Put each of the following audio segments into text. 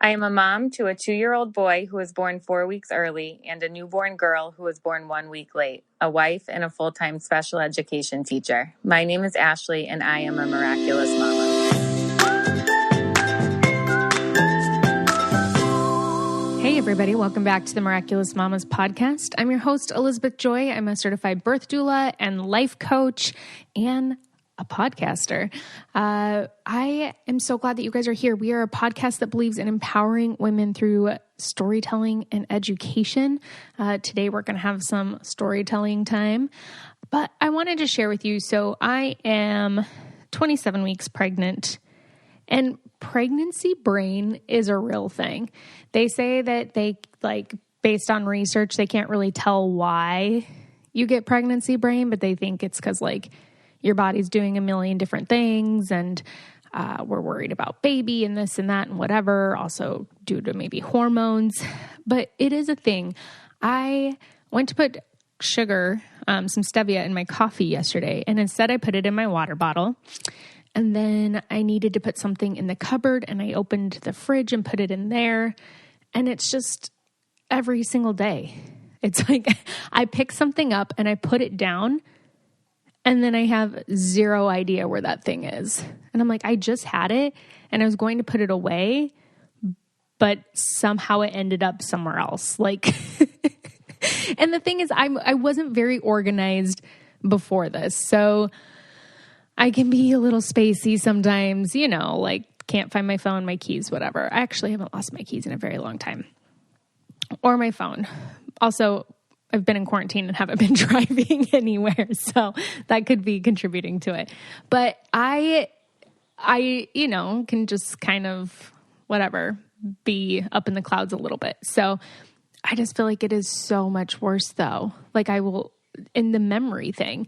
I am a mom to a 2-year-old boy who was born 4 weeks early and a newborn girl who was born 1 week late, a wife and a full-time special education teacher. My name is Ashley, and I am a miraculous mama. Hey everybody, welcome back to the Miraculous Mamas podcast. I'm your host, Elizabeth Joy. I'm a certified birth doula and life coach and a podcaster. I am so glad that you guys are here. We are a podcast that believes in empowering women through storytelling and education. Today we're going to have some storytelling time, but I wanted to share with you. So I am 27 weeks pregnant, and pregnancy brain is a real thing. They say that based on research, they can't really tell why you get pregnancy brain, but they think it's because your body's doing a million different things, and we're worried about baby and this and that and whatever, also due to maybe hormones. But it is a thing. I went to put sugar, some stevia in my coffee yesterday, and instead I put it in my water bottle. And then I needed to put something in the cupboard, and I opened the fridge and put it in there. And it's just every single day. It's like I pick something up and I put it down, and then I have zero idea where that thing is. And I'm like, I just had it and I was going to put it away, but somehow it ended up somewhere else. And the thing is, I wasn't very organized before this. So I can be a little spacey sometimes, can't find my phone, my keys, whatever. I actually haven't lost my keys in a very long time, or my phone. Also, I've been in quarantine and haven't been driving anywhere, so that could be contributing to it. But I can just kind of, be up in the clouds a little bit. So I just feel like it is so much worse though. In the memory thing,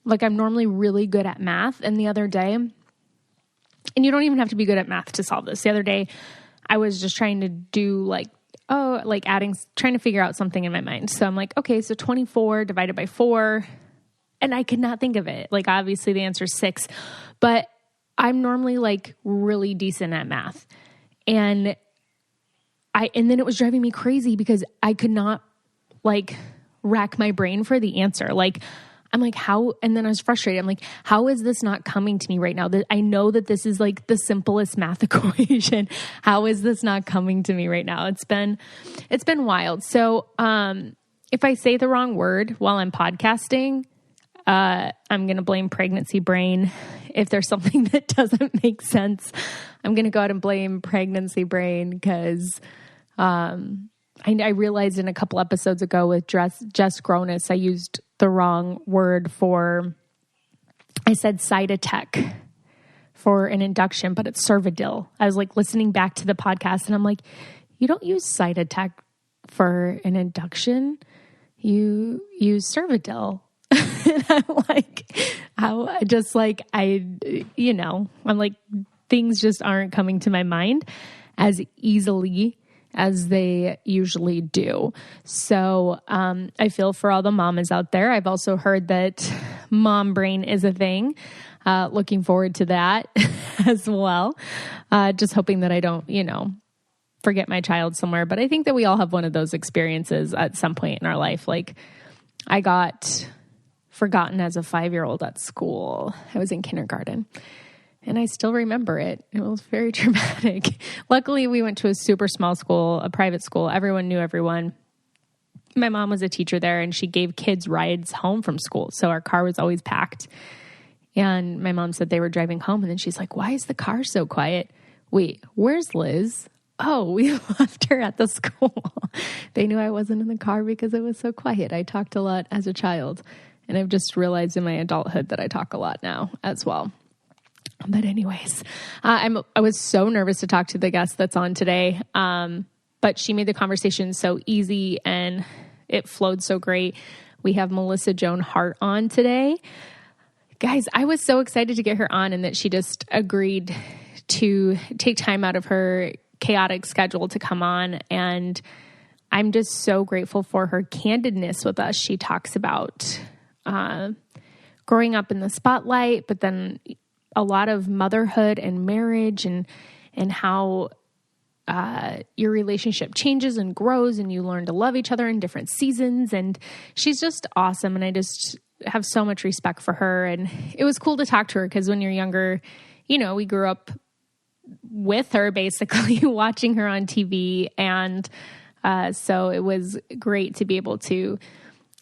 I'm normally really good at math, and the other day, and you don't even have to be good at math to solve this. The other day, I was just trying to do trying to figure out something in my mind. So I'm like, okay, so 24 divided by 4, and I could not think of it. Obviously the answer is 6, but I'm normally really decent at math. And then it was driving me crazy because I could not rack my brain for the answer. I'm like, how? And then I was frustrated. I'm like, how is this not coming to me right now? I know that this is the simplest math equation. How is this not coming to me right now? It's been wild. So, if I say the wrong word while I'm podcasting, I'm going to blame pregnancy brain. If there's something that doesn't make sense, I'm going to go out and blame pregnancy brain because, I realized in a couple episodes ago with Jess Gronis, I used the wrong word I said Cytotec for an induction, but it's Cervidil. I was listening back to the podcast and I'm like, you don't use Cytotec for an induction. You use Cervidil. And I'm like, things just aren't coming to my mind as easily as they usually do. So I feel for all the mamas out there. I've also heard that mom brain is a thing. Looking forward to that as well. Just hoping that I don't, forget my child somewhere. But I think that we all have one of those experiences at some point in our life. I got forgotten as a 5-year-old at school. I was in kindergarten. And I still remember it. It was very traumatic. Luckily, we went to a super small school, a private school. Everyone knew everyone. My mom was a teacher there, and she gave kids rides home from school. So our car was always packed. And my mom said they were driving home. And then she's like, why is the car so quiet? Wait, where's Liz? Oh, we left her at the school. They knew I wasn't in the car because it was so quiet. I talked a lot as a child. And I've just realized in my adulthood that I talk a lot now as well. But anyways, I was so nervous to talk to the guest that's on today. But she made the conversation so easy and it flowed so great. We have Joan Hart on today. Guys, I was so excited to get her on and that she just agreed to take time out of her chaotic schedule to come on. And I'm just so grateful for her candidness with us. She talks about growing up in the spotlight, but then a lot of motherhood and marriage and how your relationship changes and grows and you learn to love each other in different seasons. And she's just awesome. And I just have so much respect for her. And it was cool to talk to her because when you're younger, we grew up with her basically watching her on TV. And so it was great to be able to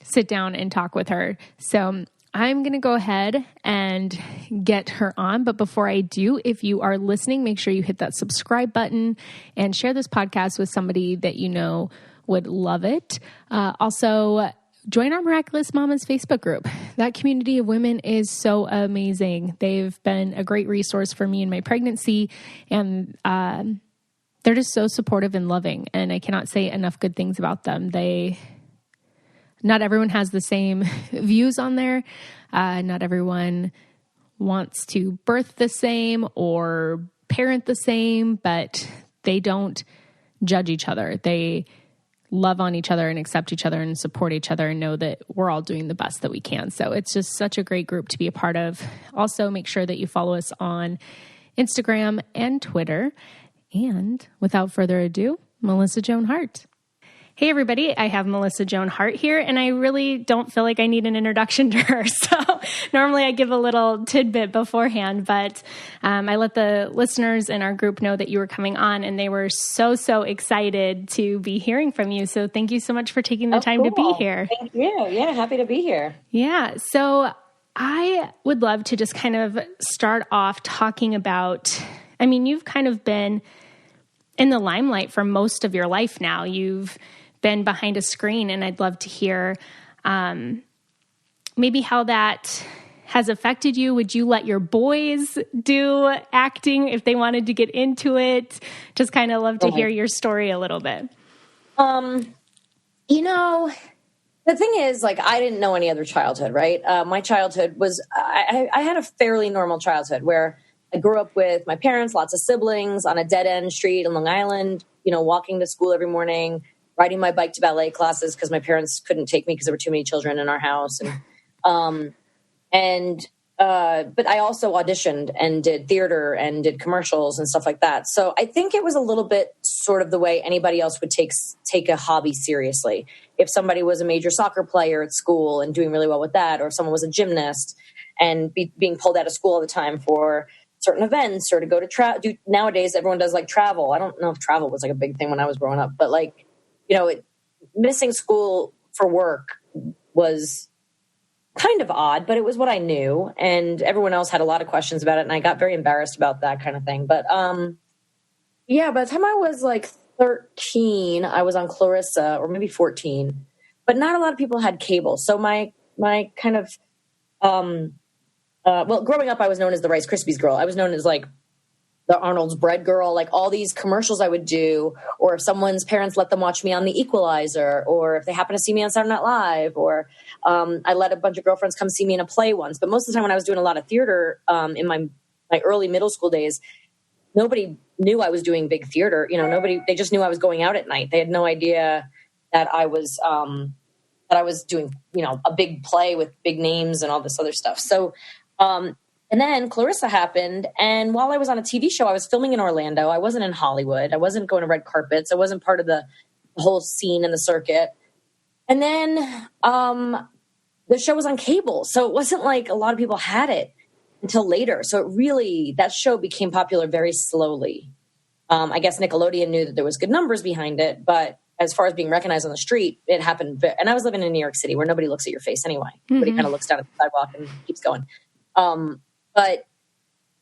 sit down and talk with her. So I'm going to go ahead and get her on. But before I do, if you are listening, make sure you hit that subscribe button and share this podcast with somebody that you know would love it. Also, join our Miraculous Mamas Facebook group. That community of women is so amazing. They've been a great resource for me in my pregnancy, and they're just so supportive and loving, and I cannot say enough good things about them. Not everyone has the same views on there. Not everyone wants to birth the same or parent the same, but they don't judge each other. They love on each other and accept each other and support each other and know that we're all doing the best that we can. So it's just such a great group to be a part of. Also, make sure that you follow us on Instagram and Twitter. And without further ado, Melissa Joan Hart. Hey, everybody. I have Melissa Joan Hart here, and I really don't feel like I need an introduction to her. So normally I give a little tidbit beforehand, but I let the listeners in our group know that you were coming on, and they were so excited to be hearing from you. So thank you so much for taking the time to be here. Thank you. Yeah, happy to be here. Yeah. So I would love to just kind of start off talking about, you've kind of been in the limelight for most of your life now. You've been behind a screen, and I'd love to hear maybe how that has affected you. Would you let your boys do acting if they wanted to get into it? Just kind of love to hear your story a little bit. The thing is, I didn't know any other childhood, right? My childhood was, I had a fairly normal childhood where I grew up with my parents, lots of siblings on a dead-end street in Long Island, walking to school every morning, riding my bike to ballet classes because my parents couldn't take me because there were too many children in our house. But I also auditioned and did theater and did commercials and stuff like that. So I think it was a little bit sort of the way anybody else would take a hobby seriously. If somebody was a major soccer player at school and doing really well with that, or if someone was a gymnast and being pulled out of school all the time for certain events or to go to nowadays everyone does travel. I don't know if travel was a big thing when I was growing up, but missing school for work was kind of odd, but it was what I knew, and everyone else had a lot of questions about it, and I got very embarrassed about that kind of thing. But by the time I was 13, I was on Clarissa, or maybe 14, but not a lot of people had cable. So my kind of growing up, I was known as the Rice Krispies girl. I was known as the Arnold's bread girl, all these commercials I would do, or if someone's parents let them watch me on The Equalizer, or if they happen to see me on Saturday Night Live, or I let a bunch of girlfriends come see me in a play once. But most of the time when I was doing a lot of theater in my early middle school days, nobody knew I was doing big theater. They just knew I was going out at night. They had no idea that I was doing, a big play with big names and all this other stuff. So, and then Clarissa happened, and while I was on a TV show, I was filming in Orlando. I wasn't in Hollywood. I wasn't going to red carpets. I wasn't part of the whole scene in the circuit. And then the show was on cable, so it wasn't a lot of people had it until later. So that show became popular very slowly. I guess Nickelodeon knew that there was good numbers behind it, but as far as being recognized on the street, it happened. And I was living in New York City, where nobody looks at your face anyway. Everybody kind of looks down at the sidewalk and keeps going. But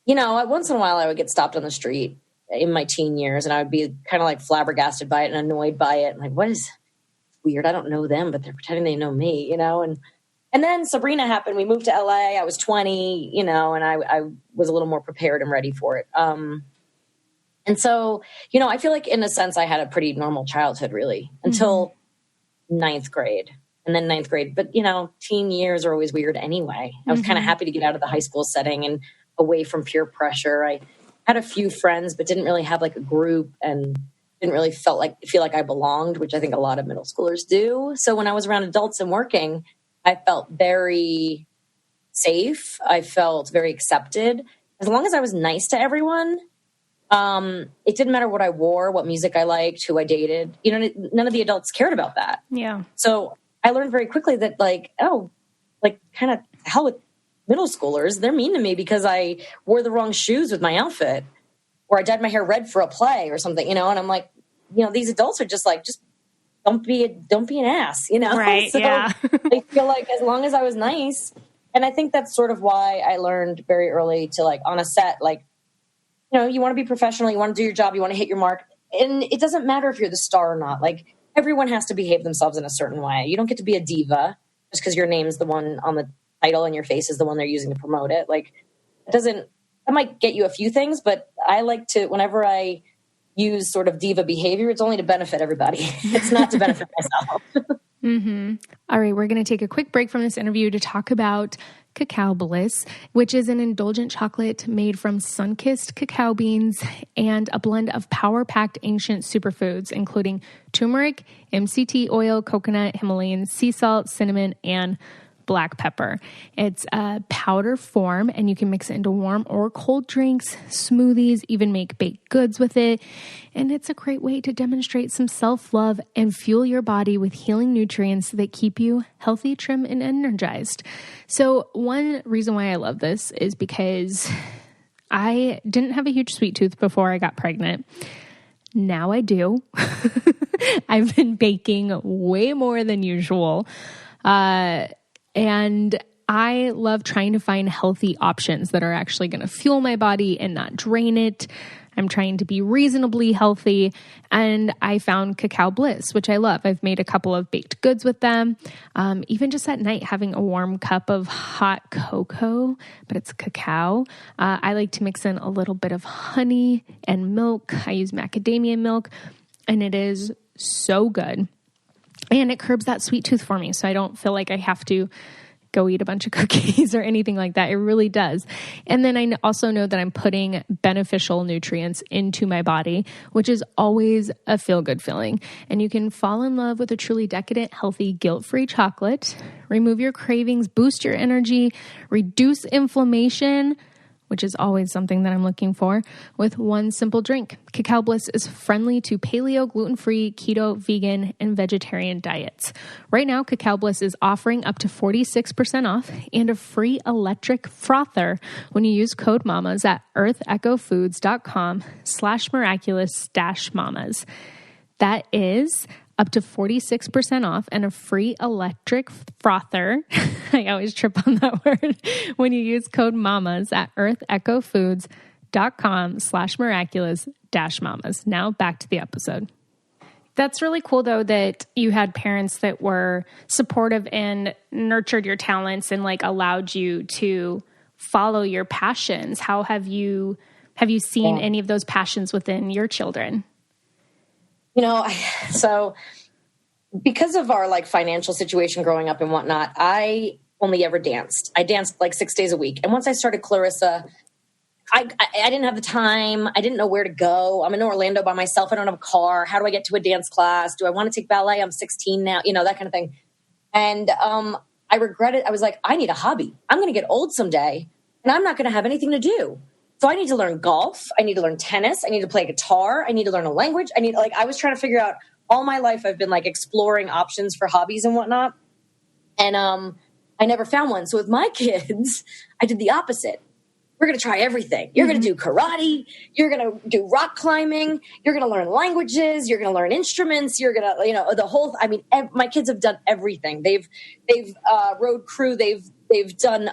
once in a while I would get stopped on the street in my teen years, and I would be kind of flabbergasted by it and annoyed by it. And what is weird? I don't know them, but they're pretending they know me, and then Sabrina happened. We moved to LA. I was 20, and I was a little more prepared and ready for it. And so, I feel in a sense I had a pretty normal childhood really until ninth grade. And then ninth grade. But, teen years are always weird anyway. I was kind of happy to get out of the high school setting and away from peer pressure. I had a few friends, but didn't really have a group, and didn't really feel like I belonged, which I think a lot of middle schoolers do. So when I was around adults and working, I felt very safe. I felt very accepted. As long as I was nice to everyone, It didn't matter what I wore, what music I liked, who I dated. You know, none of the adults cared about that. Yeah. So I learned very quickly that kind of hell with middle schoolers. They're mean to me because I wore the wrong shoes with my outfit, or I dyed my hair red for a play or something, you know. And I'm like, you know, these adults are just don't be an ass, you know. Right. So Yeah. I feel like as long as I was nice, and I think that's sort of why I learned very early to, like, on a set, like, you know, you want to be professional, you want to do your job, you want to hit your mark, and it doesn't matter if you're the star or not. Like, everyone has to behave themselves in a certain way. You don't get to be a diva just because your name's the one on the title and your face is the one they're using to promote it. Like, that might get you a few things, but I like to, whenever I use sort of diva behavior, it's only to benefit everybody. It's not to benefit myself. Mm-hmm. All right, we're going to take a quick break from this interview to talk about Cacao Bliss, which is an indulgent chocolate made from sun-kissed cacao beans and a blend of power-packed ancient superfoods, including turmeric, MCT oil, coconut, Himalayan sea salt, cinnamon, and black pepper. It's a powder form, and you can mix it into warm or cold drinks, smoothies, even make baked goods with it. And it's a great way to demonstrate some self-love and fuel your body with healing nutrients that keep you healthy, trim, and energized. So one reason why I love this is because I didn't have a huge sweet tooth before I got pregnant. Now I do. I've been baking way more than usual. And I love trying to find healthy options that are actually going to fuel my body and not drain it. I'm trying to be reasonably healthy. And I found Cacao Bliss, which I love. I've made a couple of baked goods with them. Even just at night, having a warm cup of hot cocoa, but it's cacao. I like to mix in a little bit of honey and milk. I use macadamia milk, and it is so good. And it curbs that sweet tooth for me, so I don't feel like I have to go eat a bunch of cookies or anything like that. It really does. And then I also know that I'm putting beneficial nutrients into my body, which is always a feel-good feeling. And you can fall in love with a truly decadent, healthy, guilt-free chocolate, remove your cravings, boost your energy, reduce inflammation, which is always something that I'm looking for, with one simple drink. Cacao Bliss is friendly to paleo, gluten-free, keto, vegan, and vegetarian diets. Right now, Cacao Bliss is offering up to 46% off and a free electric frother when you use code MAMAS at earthechofoods.com/miraculous-mamas. That is up to 46% off and a free electric frother. I always trip on that word. When you use code MAMAS at earthechofoods.com/miraculous-mamas. Now back to the episode. That's really cool, though, that you had parents that were supportive and nurtured your talents and like allowed you to follow your passions. How have you seen any of those passions within your children? You know, so because of our like financial situation growing up and whatnot, I only ever danced. I danced like 6 days a week. And once I started Clarissa, I didn't have the time. I didn't know where to go. I'm in Orlando by myself. I don't have a car. How do I get to a dance class? Do I want to take ballet? I'm 16 now, you know, that kind of thing. And I regret it. I was like, I need a hobby. I'm going to get old someday and I'm not going to have anything to do. So I need to learn golf. I need to learn tennis. I need to play guitar. I need to learn a language. I was trying to figure out all my life. I've been like exploring options for hobbies and whatnot. And I never found one. So with my kids, I did the opposite. We're going to try everything. You're going to do karate. You're going to do rock climbing. You're going to learn languages. You're going to learn instruments. You're going to, you know, the whole, my kids have done everything. They've rode crew. They've done,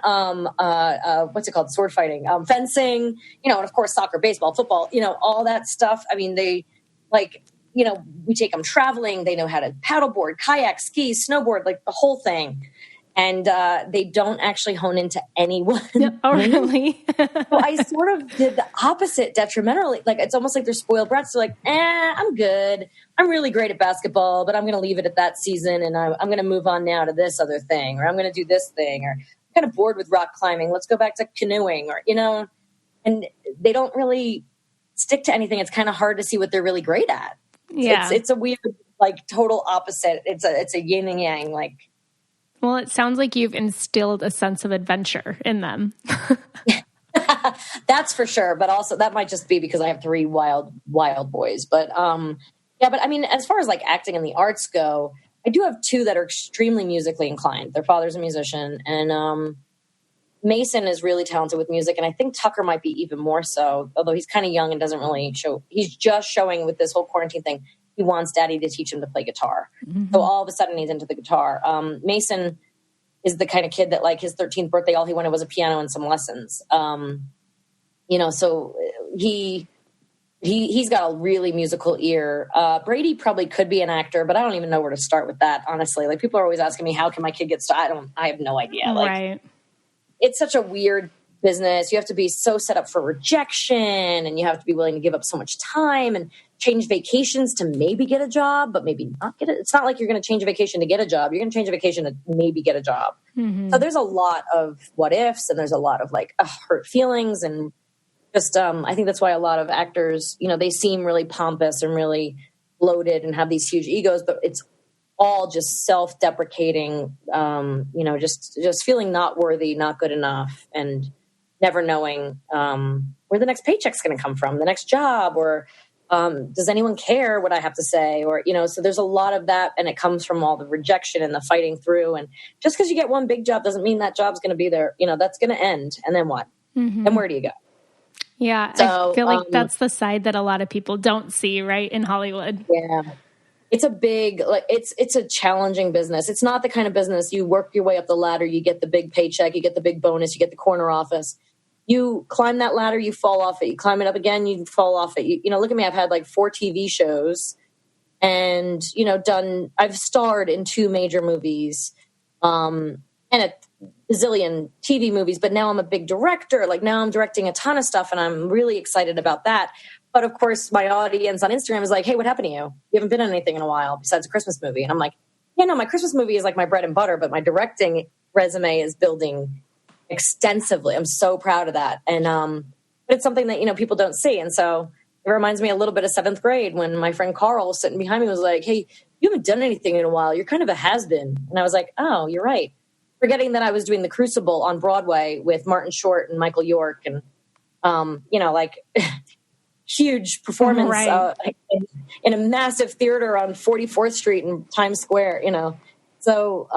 what's it called? Sword fighting, fencing, you know, and of course, soccer, baseball, football, you know, all that stuff. I mean, they like, you know, we take them traveling. They know how to paddleboard, kayak, ski, snowboard, like the whole thing. And they don't actually hone into anyone. Oh, really? So I sort of did the opposite detrimentally. Like, it's almost like they're spoiled brats. They're like, I'm good. I'm really great at basketball, but I'm going to leave it at that season. And I'm going to move on now to this other thing, or I'm going to do this thing, or I'm kind of bored with rock climbing. Let's go back to canoeing, or, you know, and they don't really stick to anything. It's kind of hard to see what they're really great at. Yeah. It's a weird, like, total opposite. It's a yin and yang, like. Well, it sounds like you've instilled a sense of adventure in them. That's for sure. But also that might just be because I have 3 wild boys. But yeah, but I mean, as far as like acting and the arts go, I do have 2 that are extremely musically inclined. Their father's a musician, and Mason is really talented with music, and I think Tucker might be even more so, although he's kind of young and doesn't really show. He's just showing with this whole quarantine thing. He wants daddy to teach him to play guitar. So all of a sudden he's into the guitar. Mason is the kind of kid that like his 13th birthday, all he wanted was a piano and some lessons. So he's got a really musical ear. Brady probably could be an actor, but I don't even know where to start with that, honestly. Like people are always asking me, how can my kid get started? I have no idea. Like, right. It's such a weird business. You have to be so set up for rejection, and you have to be willing to give up so much time and change vacations to maybe get a job, but maybe not get it. It's not like you're going to change a vacation to get a job. You're going to change a vacation to maybe get a job. So there's a lot of what ifs, and there's a lot of like hurt feelings, and just I think that's why a lot of actors, they seem really pompous and really bloated and have these huge egos, but it's all just self-deprecating, just feeling not worthy, not good enough, and never knowing where the next paycheck's going to come from, the next job, or does anyone care what I have to say? Or, so there's a lot of that, and it comes from all the rejection and the fighting through. And just because you get one big job doesn't mean that job's going to be there. That's going to end. And then what? And where do you go? Yeah, So, I feel like that's the side that a lot of people don't see, right, in Hollywood. Yeah. It's a big, it's a challenging business. It's not the kind of business you work your way up the ladder, you get the big paycheck, you get the big bonus, you get the corner office. You climb that ladder, you fall off it. You climb it up again, you fall off it. Look at me. I've had like 4 TV shows, and I've starred in 2 major movies, and a bazillion TV movies. But now I'm a big director. Like now I'm directing a ton of stuff, and I'm really excited about that. But of course, my audience on Instagram is like, "Hey, what happened to you? You haven't been in anything in a while besides a Christmas movie." And I'm like, "Yeah, no, my Christmas movie is like my bread and butter, but my directing resume is building extensively. I'm so proud of that." And but it's something that people don't see. And so it reminds me a little bit of 7th grade when my friend Carl sitting behind me was like, "Hey, you haven't done anything in a while. You're kind of a has-been." And I was like, "Oh, you're right." Forgetting that I was doing The Crucible on Broadway with Martin Short and Michael York, and huge performance in a massive theater on 44th Street in Times Square. So,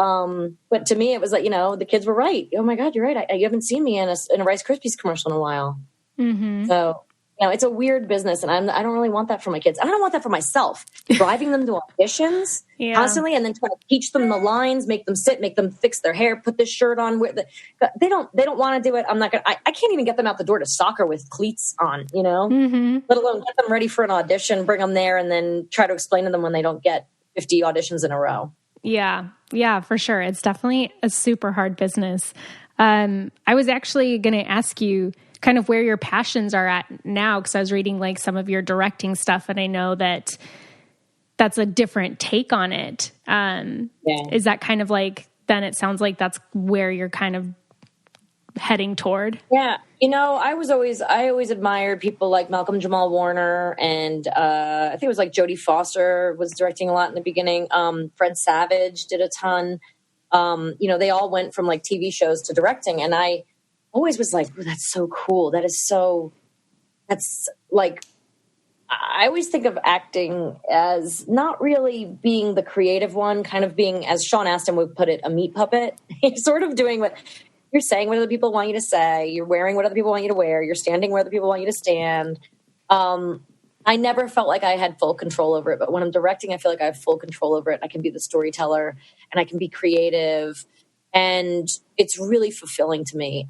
but to me, it was like, the kids were right. Oh my God, you're right. You haven't seen me in a Rice Krispies commercial in a while. So, it's a weird business, and I don't really want that for my kids. I don't want that for myself. Driving them to auditions constantly, and then trying to teach them the lines, make them sit, make them fix their hair, put this shirt on. They don't want to do it. I'm not gonna. I can't even get them out the door to soccer with cleats on. Let alone get them ready for an audition, bring them there, and then try to explain to them when they don't get 50 auditions in a row. Yeah, for sure. It's definitely a super hard business. I was actually going to ask you kind of where your passions are at now, because I was reading like some of your directing stuff, and I know that that's a different take on it. Is that kind of like, then it sounds like that's where you're kind of heading toward? Yeah. I always admired people like Malcolm Jamal Warner, and I think it was like Jodie Foster was directing a lot in the beginning. Fred Savage did a ton. They all went from like TV shows to directing, and I always was like, oh, that's so cool. That's like, I always think of acting as not really being the creative one, kind of being, as Sean Astin would put it, a meat puppet. You're sort of doing what you're saying, what other people want you to say. You're wearing what other people want you to wear. You're standing where other people want you to stand. I never felt like I had full control over it, but when I'm directing, I feel like I have full control over it. I can be the storyteller, and I can be creative, and it's really fulfilling to me.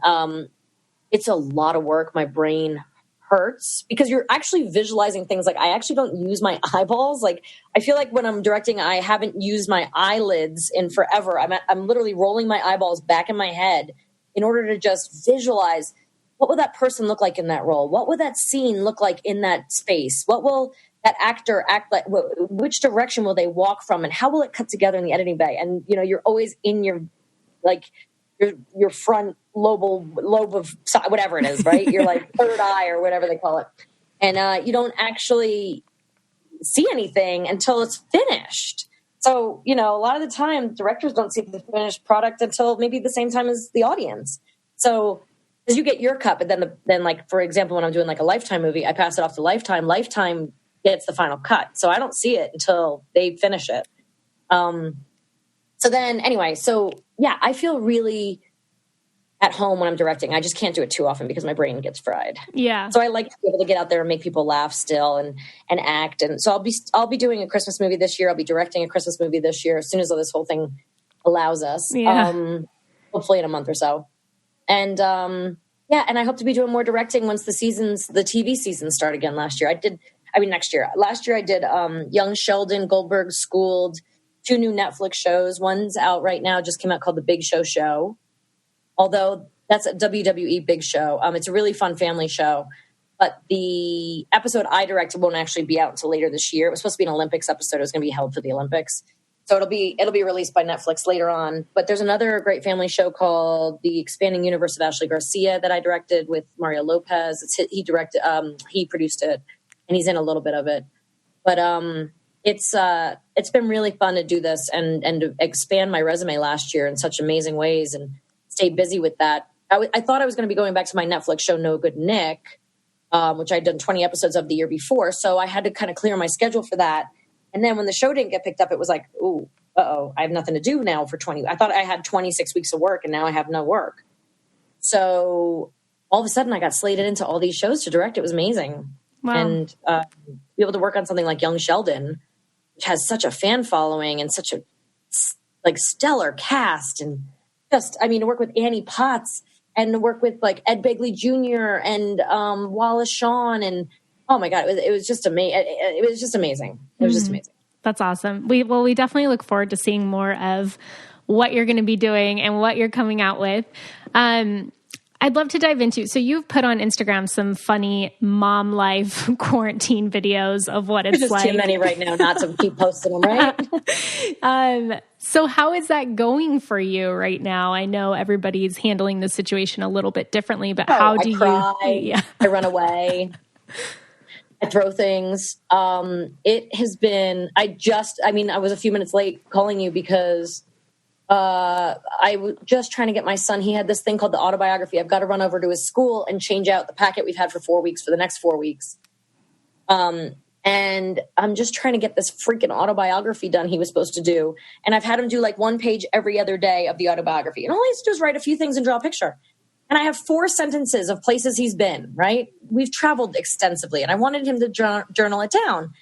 It's a lot of work. My brain hurts because you're actually visualizing things. Like I actually don't use my eyeballs. Like I feel like when I'm directing, I haven't used my eyelids in forever. I'm literally rolling my eyeballs back in my head in order to just visualize, what will that person look like in that role? What would that scene look like in that space? What will that actor act like? Which direction will they walk from? And how will it cut together in the editing bay? And, you're always in your front lobe of whatever it is, right? You're like third eye or whatever they call it. And you don't actually see anything until it's finished. So, a lot of the time directors don't see the finished product until maybe the same time as the audience. So because you get your cut, but then like, for example, when I'm doing like a Lifetime movie, I pass it off to Lifetime. Lifetime gets the final cut. So I don't see it until they finish it. So then anyway, yeah, I feel really at home when I'm directing. I just can't do it too often because my brain gets fried. Yeah. So I like to be able to get out there and make people laugh still and act. And so I'll be doing a Christmas movie this year. I'll be directing a Christmas movie this year as soon as this whole thing allows us. Yeah. Hopefully in a month or so. And and I hope to be doing more directing once the TV seasons start again next year. Last year I did Young Sheldon, Goldberg Schooled, 2 new Netflix shows. One's out right now, just came out, called The Big Show. Although that's a WWE Big Show. It's a really fun family show. But the episode I directed won't actually be out until later this year. It was supposed to be an Olympics episode. It was going to be held for the Olympics. So it'll be released by Netflix later on. But there's another great family show called The Expanding Universe of Ashley Garcia that I directed with Mario Lopez. He produced it, and he's in a little bit of it. But it's been really fun to do this and to expand my resume last year in such amazing ways and stay busy with that. I thought I was going to be going back to my Netflix show, No Good Nick, which I'd done 20 episodes of the year before. So I had to kind of clear my schedule for that. And then when the show didn't get picked up, it was like, ooh, I have nothing to do now for 20. I thought I had 26 weeks of work, and now I have no work. So all of a sudden I got slated into all these shows to direct. It was amazing. Wow. And be able to work on something like Young Sheldon, which has such a fan following and such a like stellar cast, and to work with Annie Potts and to work with like Ed Begley Jr. and Wallace Shawn, and oh my God, it was just amazing. It was just amazing. It was just amazing. That's awesome. We definitely look forward to seeing more of what you're going to be doing and what you're coming out with. I'd love to dive into, so you've put on Instagram some funny mom life quarantine videos of what it's like. There's too many right now not to keep posting them, right? So how is that going for you right now? I know everybody's handling the situation a little bit differently, but how do you? Yeah. I run away. I throw things. It has been, I was a few minutes late calling you because I was just trying to get my son. He had this thing called the autobiography. I've got to run over to his school and change out the packet we've had for 4 weeks for the next 4 weeks. And I'm just trying to get this freaking autobiography done he was supposed to do. And I've had him do like 1 page every other day of the autobiography. And all he has to do is write a few things and draw a picture. And I have 4 sentences of places he's been, right? We've traveled extensively, and I wanted him to journal it down.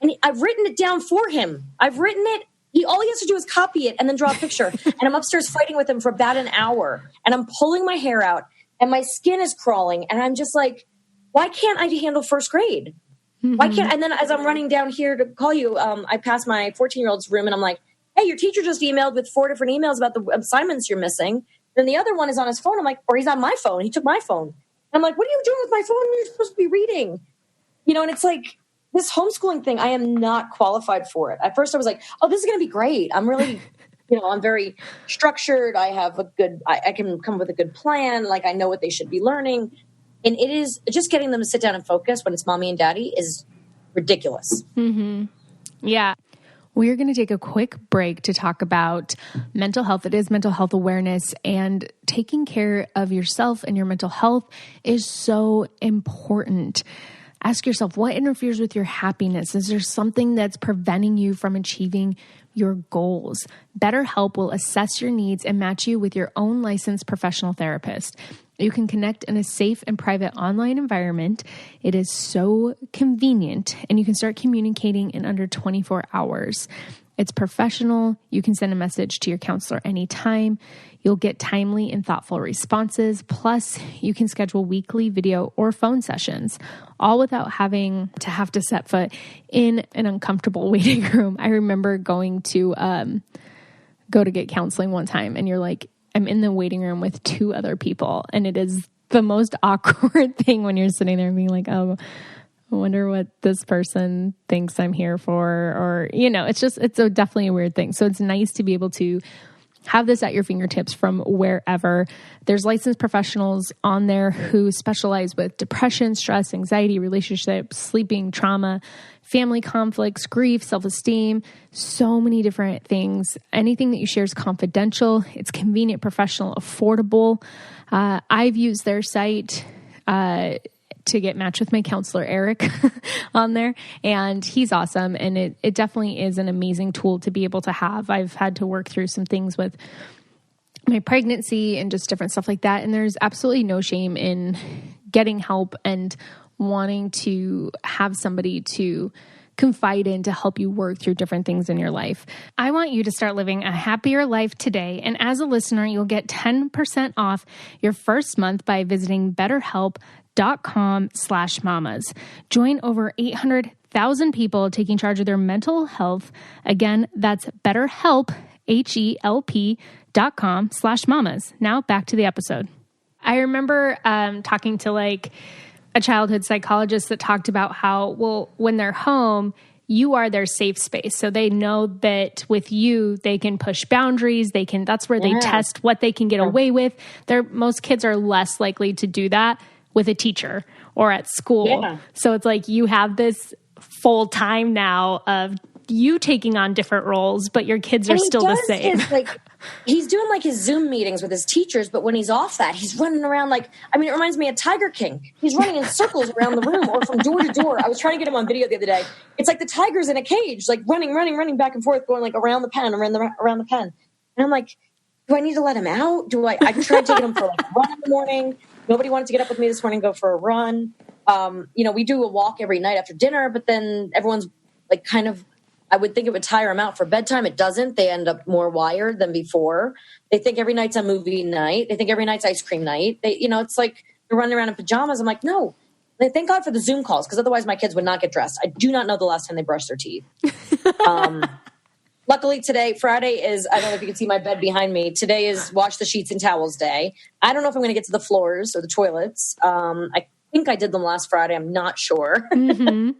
And I've written it down for him. I've written it. All he has to do is copy it and then draw a picture. And I'm upstairs fighting with him for about an hour. And I'm pulling my hair out, and my skin is crawling. And I'm just like, why can't I handle first grade? Mm-hmm. Why can't? And then as I'm running down here to call you, I pass my 14-year-old's room, and I'm like, hey, your teacher just emailed with 4 different emails about the assignments you're missing. Then the other one is on his phone. I'm like, or he's on my phone. He took my phone. And I'm like, what are you doing with my phone when you're supposed to be reading? And it's like this homeschooling thing, I am not qualified for it. At first I was like, oh, this is going to be great. I'm really, I'm very structured. I have I can come up with a good plan. Like I know what they should be learning. And it is just getting them to sit down and focus when it's mommy and daddy is ridiculous. Mm-hmm. Yeah. We're going to take a quick break to talk about mental health. It is mental health awareness, and taking care of yourself and your mental health is so important. Ask yourself, what interferes with your happiness? Is there something that's preventing you from achieving your goals? BetterHelp will assess your needs and match you with your own licensed professional therapist. You can connect in a safe and private online environment. It is so convenient, and you can start communicating in under 24 hours. It's professional. You can send a message to your counselor anytime. You'll get timely and thoughtful responses. Plus, you can schedule weekly video or phone sessions, all without having to set foot in an uncomfortable waiting room. I remember going to go to get counseling one time, and you're like, I'm in the waiting room with 2 other people, and it is the most awkward thing when you're sitting there being like, oh, I wonder what this person thinks I'm here for, or, it's definitely a weird thing. So it's nice to be able to have this at your fingertips from wherever. There's licensed professionals on there who specialize with depression, stress, anxiety, relationships, sleeping, trauma, family conflicts, grief, self-esteem, so many different things. Anything that you share is confidential. It's convenient, professional, affordable. I've used their site to get matched with my counselor, Eric, on there. And he's awesome. And it definitely is an amazing tool to be able to have. I've had to work through some things with my pregnancy and just different stuff like that. And there's absolutely no shame in getting help and wanting to have somebody to confide in to help you work through different things in your life. I want you to start living a happier life today. And as a listener, you'll get 10% off your first month by visiting betterhelp.com/mamas. Join over 800,000 people taking charge of their mental health. Again, that's BetterHelp, HELP.com/mamas. Now back to the episode. I remember talking to a childhood psychologist that talked about how, well, when they're home, you are their safe space. So they know that with you, they can push boundaries. That's where they test what they can get away with. Most kids are less likely to do that with a teacher or at school. Yeah. So it's like you have this full time now of you taking on different roles, but your kids are still the same. He's doing his Zoom meetings with his teachers, but when he's off that, he's running around it reminds me of Tiger King. He's running in circles around the room or from door to door. I was trying to get him on video the other day. It's like the tiger's in a cage, running back and forth, going around the pen, around the pen. And I'm like, do I need to let him out? I tried taking him for a run in the morning. Nobody wanted to get up with me this morning and go for a run. We do a walk every night after dinner, but then everyone's I would think it would tire them out for bedtime. It doesn't. They end up more wired than before. They think every night's a movie night. They think every night's ice cream night. It's like they're running around in pajamas. I'm like, no. Thank God for the Zoom calls, because otherwise my kids would not get dressed. I do not know the last time they brushed their teeth. Luckily today, Friday is, I don't know if you can see my bed behind me. Today is wash the sheets and towels day. I don't know if I'm going to get to the floors or the toilets. I think I did them last Friday. I'm not sure. Mm-hmm.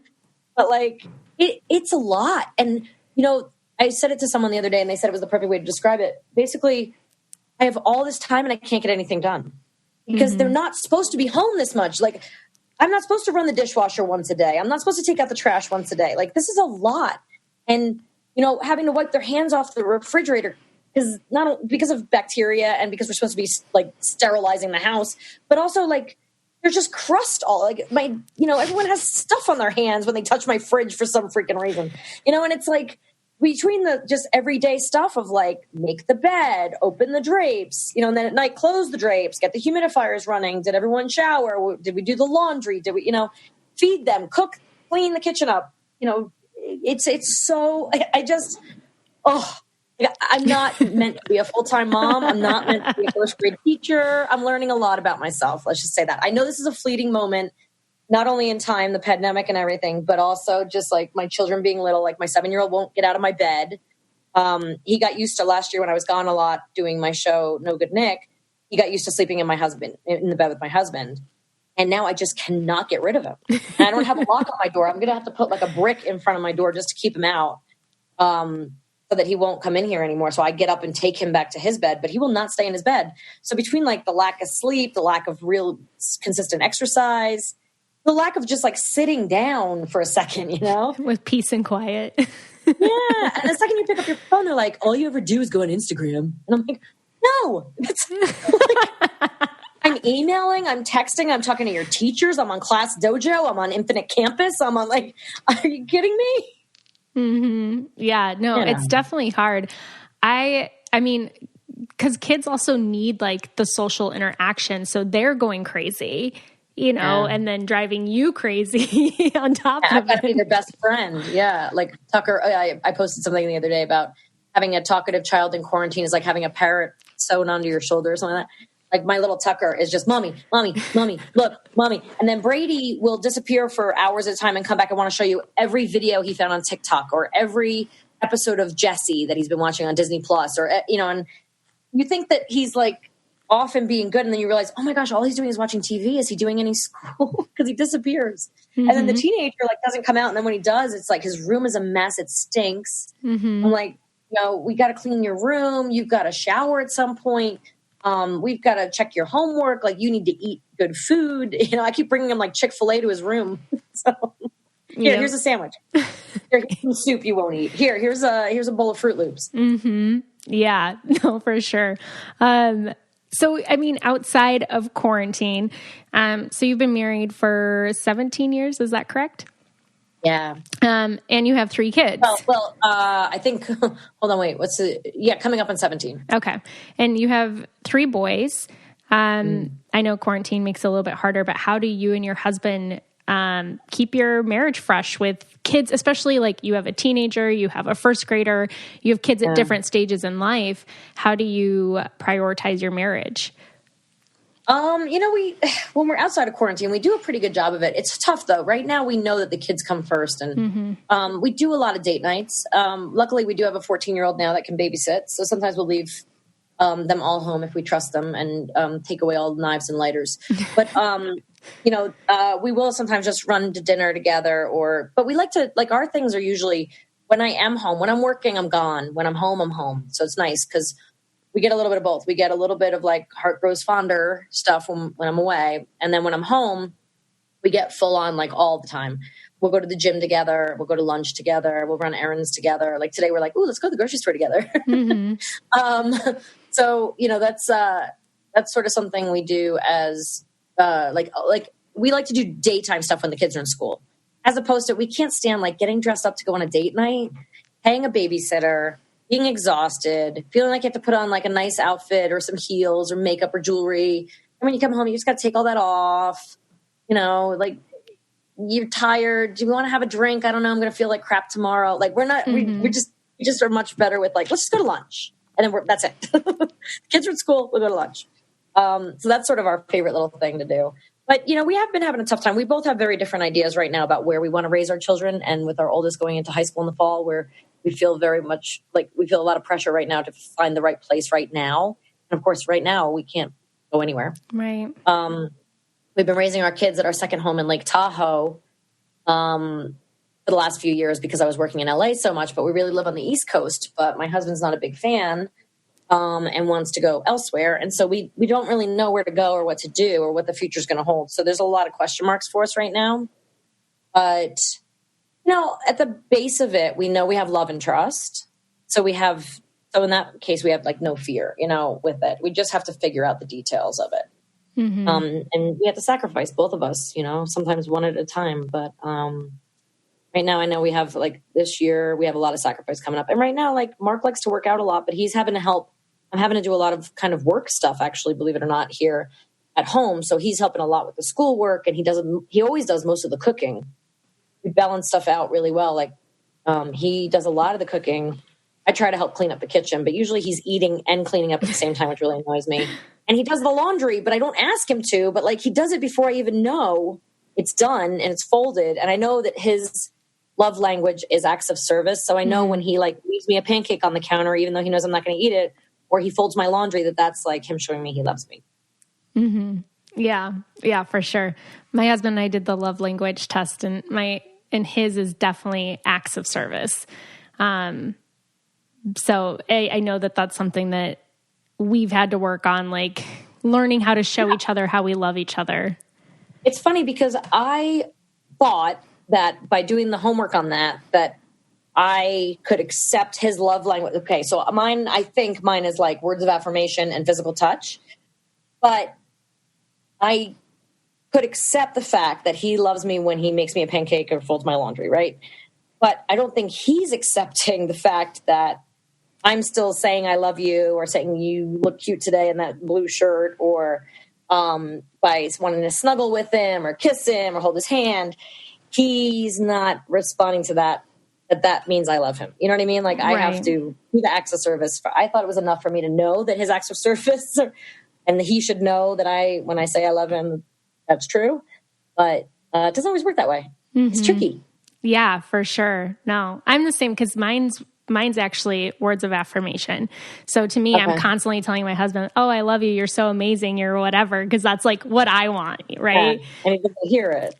But it's a lot. And, I said it to someone the other day and they said it was the perfect way to describe it. Basically, I have all this time and I can't get anything done because they're not supposed to be home this much. I'm not supposed to run the dishwasher once a day. I'm not supposed to take out the trash once a day. This is a lot. And, having to wipe their hands off the refrigerator is not because of bacteria and because we're supposed to be sterilizing the house, but also there's just crust everyone has stuff on their hands when they touch my fridge for some freaking reason, and it's between the just everyday stuff of make the bed, open the drapes, and then at night, close the drapes, get the humidifiers running. Did everyone shower? Did we do the laundry? Did we, feed them, cook, clean the kitchen up? It's so, I'm not meant to be a full-time mom. I'm not meant to be a first grade teacher. I'm learning a lot about myself. Let's just say that. I know this is a fleeting moment, not only in time, the pandemic and everything, but also just my children being little. My 7-year-old won't get out of my bed. He got used to last year when I was gone a lot doing my show, No Good Nick. He got used to sleeping in the bed with my husband. And now I just cannot get rid of him. And I don't have a lock on my door. I'm going to have to put a brick in front of my door just to keep him out. So that he won't come in here anymore. So I get up and take him back to his bed, but he will not stay in his bed. So between the lack of sleep, the lack of real consistent exercise, the lack of just sitting down for a second, with peace and quiet. Yeah. And the second you pick up your phone, they're like, all you ever do is go on Instagram. And I'm like, no, I'm emailing, I'm texting, I'm talking to your teachers. I'm on Class Dojo. I'm on Infinite Campus. I'm on are you kidding me? Mm-hmm. Yeah, no, it's definitely hard. I mean, because kids also need the social interaction. So they're going crazy, and then driving you crazy on top of it. I've got to be their best friend. Yeah. Tucker, I posted something the other day about having a talkative child in quarantine is like having a parrot sewn onto your shoulder or something like that. My little Tucker is just mommy, look, mommy. And then Brady will disappear for hours at a time and come back and want to show you every video he found on TikTok or every episode of Jessie that he's been watching on Disney Plus and you think that he's off and being good. And then you realize, oh my gosh, all he's doing is watching TV. Is he doing any school? Because he disappears. Mm-hmm. And then the teenager doesn't come out. And then when he does, it's his room is a mess. It stinks. Mm-hmm. I'm we got to clean your room. You've got to shower at some point. We've got to check your homework. Like, you need to eat good food. I keep bringing him like Chick-fil-A to his room. So here's a sandwich. Here's some soup you won't eat. Here's a bowl of Fruit Loops. Mm-hmm. Yeah, no, for sure. So, I mean, outside of quarantine, so you've been married for 17 years. Is that correct? Yeah. And you have 3 kids. Well, I think, hold on, wait, coming up on 17. Okay. And you have 3 boys. I know quarantine makes it a little bit harder, but how do you and your husband keep your marriage fresh with kids, especially like you have a teenager, you have a first grader, you have kids at different stages in life. How do you prioritize your marriage? When we're outside of quarantine, we do a pretty good job of it. It's tough though. Right now we know that the kids come first, and we do a lot of date nights. Luckily we do have a 14-year-old now that can babysit. So sometimes we'll leave them all home if we trust them, and take away all the knives and lighters. But, we will sometimes just run to dinner together, but we like to, like, our things are usually when I am home. When I'm working, I'm gone. When I'm home, I'm home. So it's nice because we get a little bit of both. We get a little bit of like heart grows fonder stuff when I'm away. And then when I'm home, we get full on like all the time. We'll go to the gym together. We'll go to lunch together. We'll run errands together. Like today we're like, let's go to the grocery store together. So, that's sort of something we do as like we like to do daytime stuff when the kids are in school, as opposed to, we can't stand like getting dressed up to go on a date night, paying a babysitter, being exhausted, feeling like you have to put on like a nice outfit or some heels or makeup or jewelry. And when you come home, you just got to take all that off. Like, you're tired. Do you want to have a drink? I don't know. I'm going to feel like crap tomorrow. Like, we're not, we just are much better with like, let's just go to lunch. And then that's it. Kids are at school. We'll go to lunch. So that's sort of our favorite little thing to do. But, we have been having a tough time. We both have very different ideas right now about where we want to raise our children. And with our oldest going into high school in the fall, where we feel very much like we feel a lot of pressure right now to find the right place right now. And of course, right now we can't go anywhere. Right. We've been raising our kids at our second home in Lake Tahoe for the last few years because I was working in LA so much, but we really live on the East Coast. But my husband's not a big fan and wants to go elsewhere. And so we don't really know where to go or what to do or what the future's going to hold. So there's a lot of question marks for us right now. But, at the base of it, we know we have love and trust. So in that case, we have like no fear, with it. We just have to figure out the details of it. Mm-hmm. And we have to sacrifice, both of us, sometimes one at a time. But right now I know we have like this year, we have a lot of sacrifice coming up. And right now, like Mark likes to work out a lot, but he's having to help. I'm having to do a lot of kind of work stuff, actually, believe it or not, here at home. So he's helping a lot with the schoolwork, and he always does most of the cooking. We balance stuff out really well. Like he does a lot of the cooking. I try to help clean up the kitchen, but usually he's eating and cleaning up at the same time, which really annoys me. And he does the laundry, but I don't ask him to, but like he does it before I even know it's done and it's folded. And I know that his love language is acts of service. So I know when he like leaves me a pancake on the counter, even though he knows I'm not going to eat it, or he folds my laundry, that's like him showing me he loves me. Mm-hmm. Yeah, for sure. My husband and I did the love language test, and his is definitely acts of service. So I know that that's something that we've had to work on, like learning how to show each other how we love each other. It's funny because I thought that by doing the homework on that I could accept his love language. Okay, so I think mine is like words of affirmation and physical touch. But I could accept the fact that he loves me when he makes me a pancake or folds my laundry, right? But I don't think he's accepting the fact that I'm still saying I love you, or saying you look cute today in that blue shirt, or by wanting to snuggle with him or kiss him or hold his hand. He's not responding to that means I love him. You know what I mean? Like, I have to do the acts of service. I thought it was enough for me to know that his acts of service, and he should know that when I say I love him, that's true. But it doesn't always work that way. Mm-hmm. It's tricky. Yeah, for sure. No, I'm the same, because mine's actually words of affirmation. So to me, okay, I'm constantly telling my husband, oh, I love you. You're so amazing. You're whatever. Because that's like what I want. Right. Yeah. And he doesn't hear it.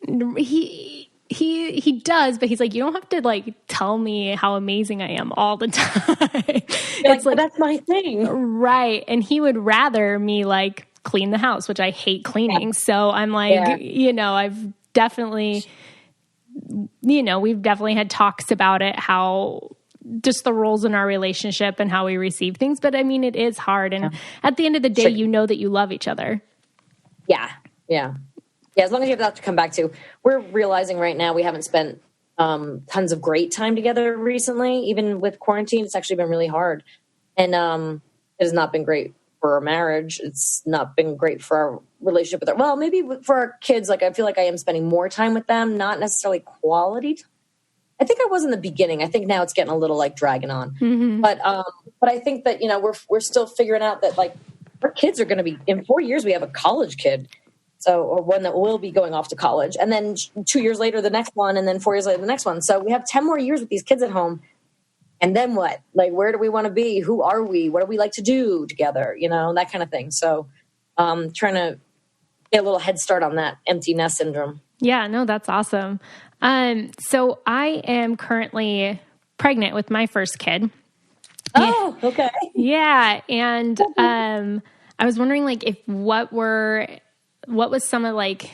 He does, but he's like, you don't have to like tell me how amazing I am all the time. It's like, that's my thing. Right. And he would rather me like clean the house, which I hate cleaning. So I'm like, I've definitely, we've definitely had talks about it, how just the roles in our relationship and how we receive things. But I mean, it is hard. And at the end of the day, you know that you love each other. Yeah. Yeah. Yeah, as long as you have that to come back to. We're realizing right now we haven't spent tons of great time together recently. Even with quarantine, it's actually been really hard. And it has not been great for our marriage. It's not been great for our relationship with well, maybe for our kids. Like, I feel like I am spending more time with them, not necessarily quality time. I think I was in the beginning. I think now it's getting a little like dragging on. Mm-hmm. But I think that, we're still figuring out that like our kids are going to be, in 4 years, we have a college kid. So, or one that will be going off to college. And then 2 years later, the next one, and then 4 years later, the next one. So we have 10 more years with these kids at home. And then what? Like, where do we want to be? Who are we? What do we like to do together? That kind of thing. So trying to get a little head start on that empty nest syndrome. Yeah, no, that's awesome. So I am currently pregnant with my first kid. Oh, okay. Yeah. And I was wondering like what was some of like